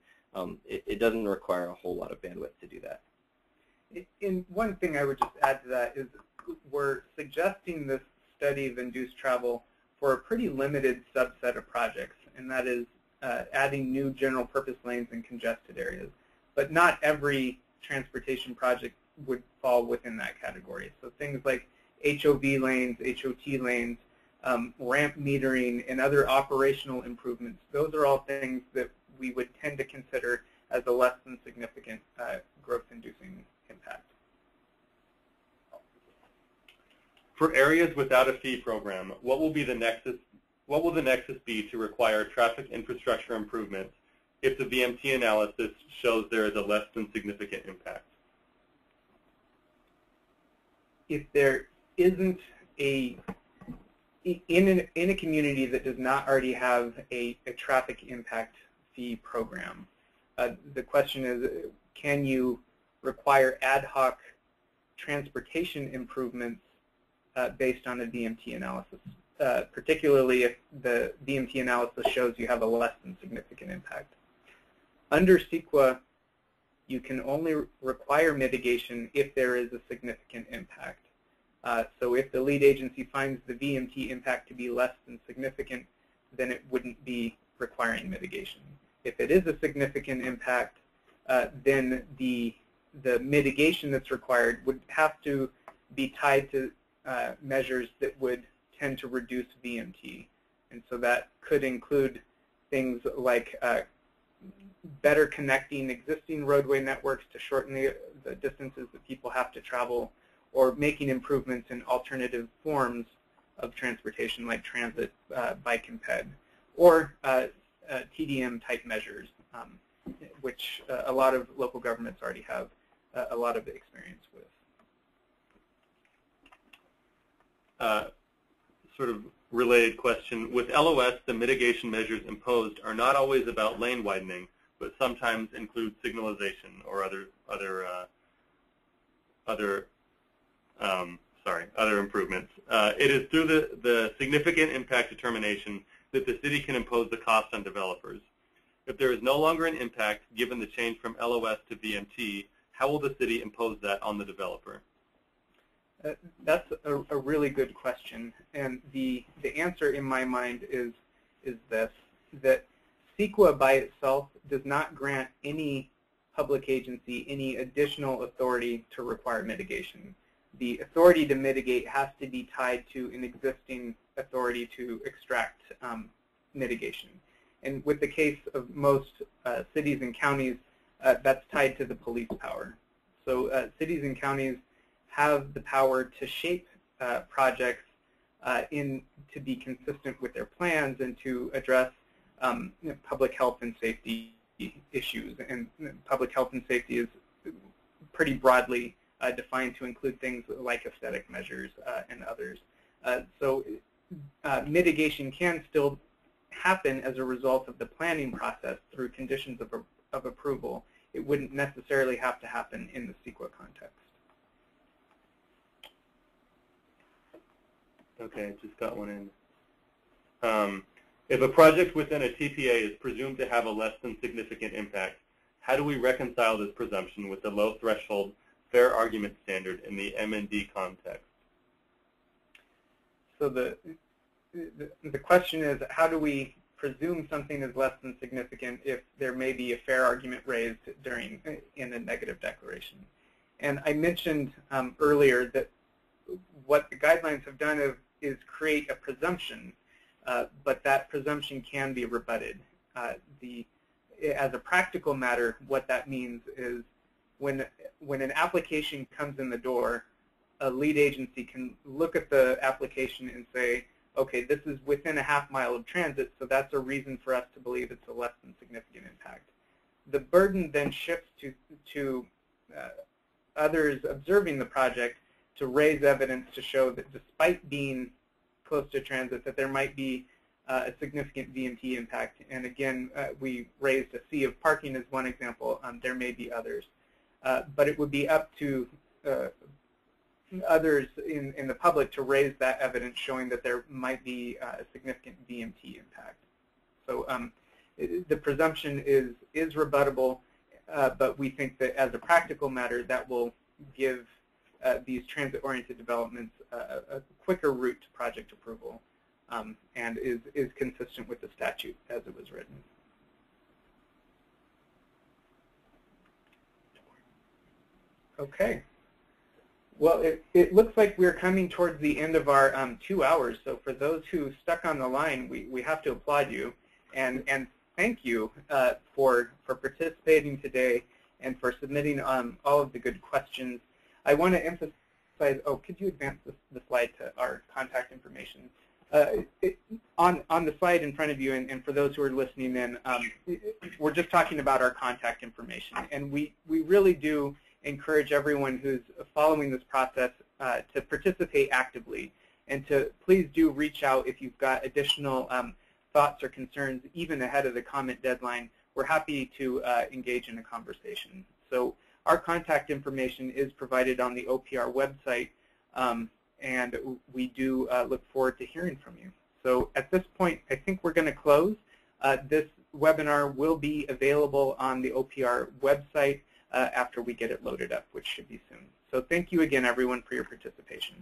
It doesn't require a whole lot of bandwidth to do that. And one thing I would just add to that is we're suggesting this study of induced travel for a pretty limited subset of projects, and that is adding new general purpose lanes in congested areas. But not every transportation project would fall within that category. So things like HOV lanes, HOT lanes, ramp metering, and other operational improvements, those are all things that we would tend to consider as a less than significant growth-inducing impact. For areas without a fee program, what will the nexus be to require traffic infrastructure improvements if the VMT analysis shows there is a less than significant impact? If there isn't in a community that does not already have a traffic impact fee program, the question is, can you require ad hoc transportation improvements based on a VMT analysis, particularly if the VMT analysis shows you have a less than significant impact? Under CEQA, you can only require mitigation if there is a significant impact. So if the lead agency finds the VMT impact to be less than significant, then it wouldn't be requiring mitigation. If it is a significant impact, then the mitigation that's required would have to be tied to measures that would tend to reduce VMT. And so that could include things like better connecting existing roadway networks to shorten the distances that people have to travel, or making improvements in alternative forms of transportation like transit, bike, and ped, or TDM-type measures, which a lot of local governments already have a lot of experience with. Sort of related question. With LOS, the mitigation measures imposed are not always about lane widening, but sometimes include signalization or other improvements. It is through the significant impact determination that the city can impose the cost on developers. If there is no longer an impact given the change from LOS to VMT, how will the city impose that on the developer? That's a really good question, and the answer in my mind is this, that CEQA by itself does not grant any public agency any additional authority to require mitigation. The authority to mitigate has to be tied to an existing authority to extract mitigation. And with the case of most cities and counties, that's tied to the police power. So cities and counties have the power to shape projects to be consistent with their plans and to address public health and safety issues. And public health and safety is pretty broadly defined to include things like aesthetic measures and others. So mitigation can still happen as a result of the planning process through conditions of approval. It wouldn't necessarily have to happen in the CEQA context. Okay, just got one in. If a project within a TPA is presumed to have a less than significant impact, how do we reconcile this presumption with the low threshold fair argument standard in the M&D context? So the question is, how do we presume something is less than significant if there may be a fair argument raised in a negative declaration? And I mentioned earlier that what the guidelines have done is create a presumption, but that presumption can be rebutted. As a practical matter, what that means is when an application comes in the door, a lead agency can look at the application and say, okay, this is within a half mile of transit, so that's a reason for us to believe it's a less than significant impact. The burden then shifts to others observing the project to raise evidence to show that despite being close to transit, that there might be a significant VMT impact. And again, we raised a sea of parking as one example. There may be others. But it would be up to others in the public to raise that evidence showing that there might be a significant VMT impact. So the presumption is rebuttable, but we think that as a practical matter, that will give these transit-oriented developments a quicker route to project approval and is consistent with the statute as it was written. Okay. Well, it looks like we're coming towards the end of our 2 hours. So for those who stuck on the line, we have to applaud you and thank you for participating today and for submitting all of the good questions. I want to emphasize, could you advance the slide to our contact information? On the slide in front of you, and for those who are listening in, we're just talking about our contact information. And we really do encourage everyone who's following this process to participate actively. And to please do reach out if you've got additional thoughts or concerns, even ahead of the comment deadline. We're happy to engage in a conversation. So our contact information is provided on the OPR website, and we do look forward to hearing from you. So at this point, I think we're going to close. This webinar will be available on the OPR website after we get it loaded up, which should be soon. So thank you again, everyone, for your participation.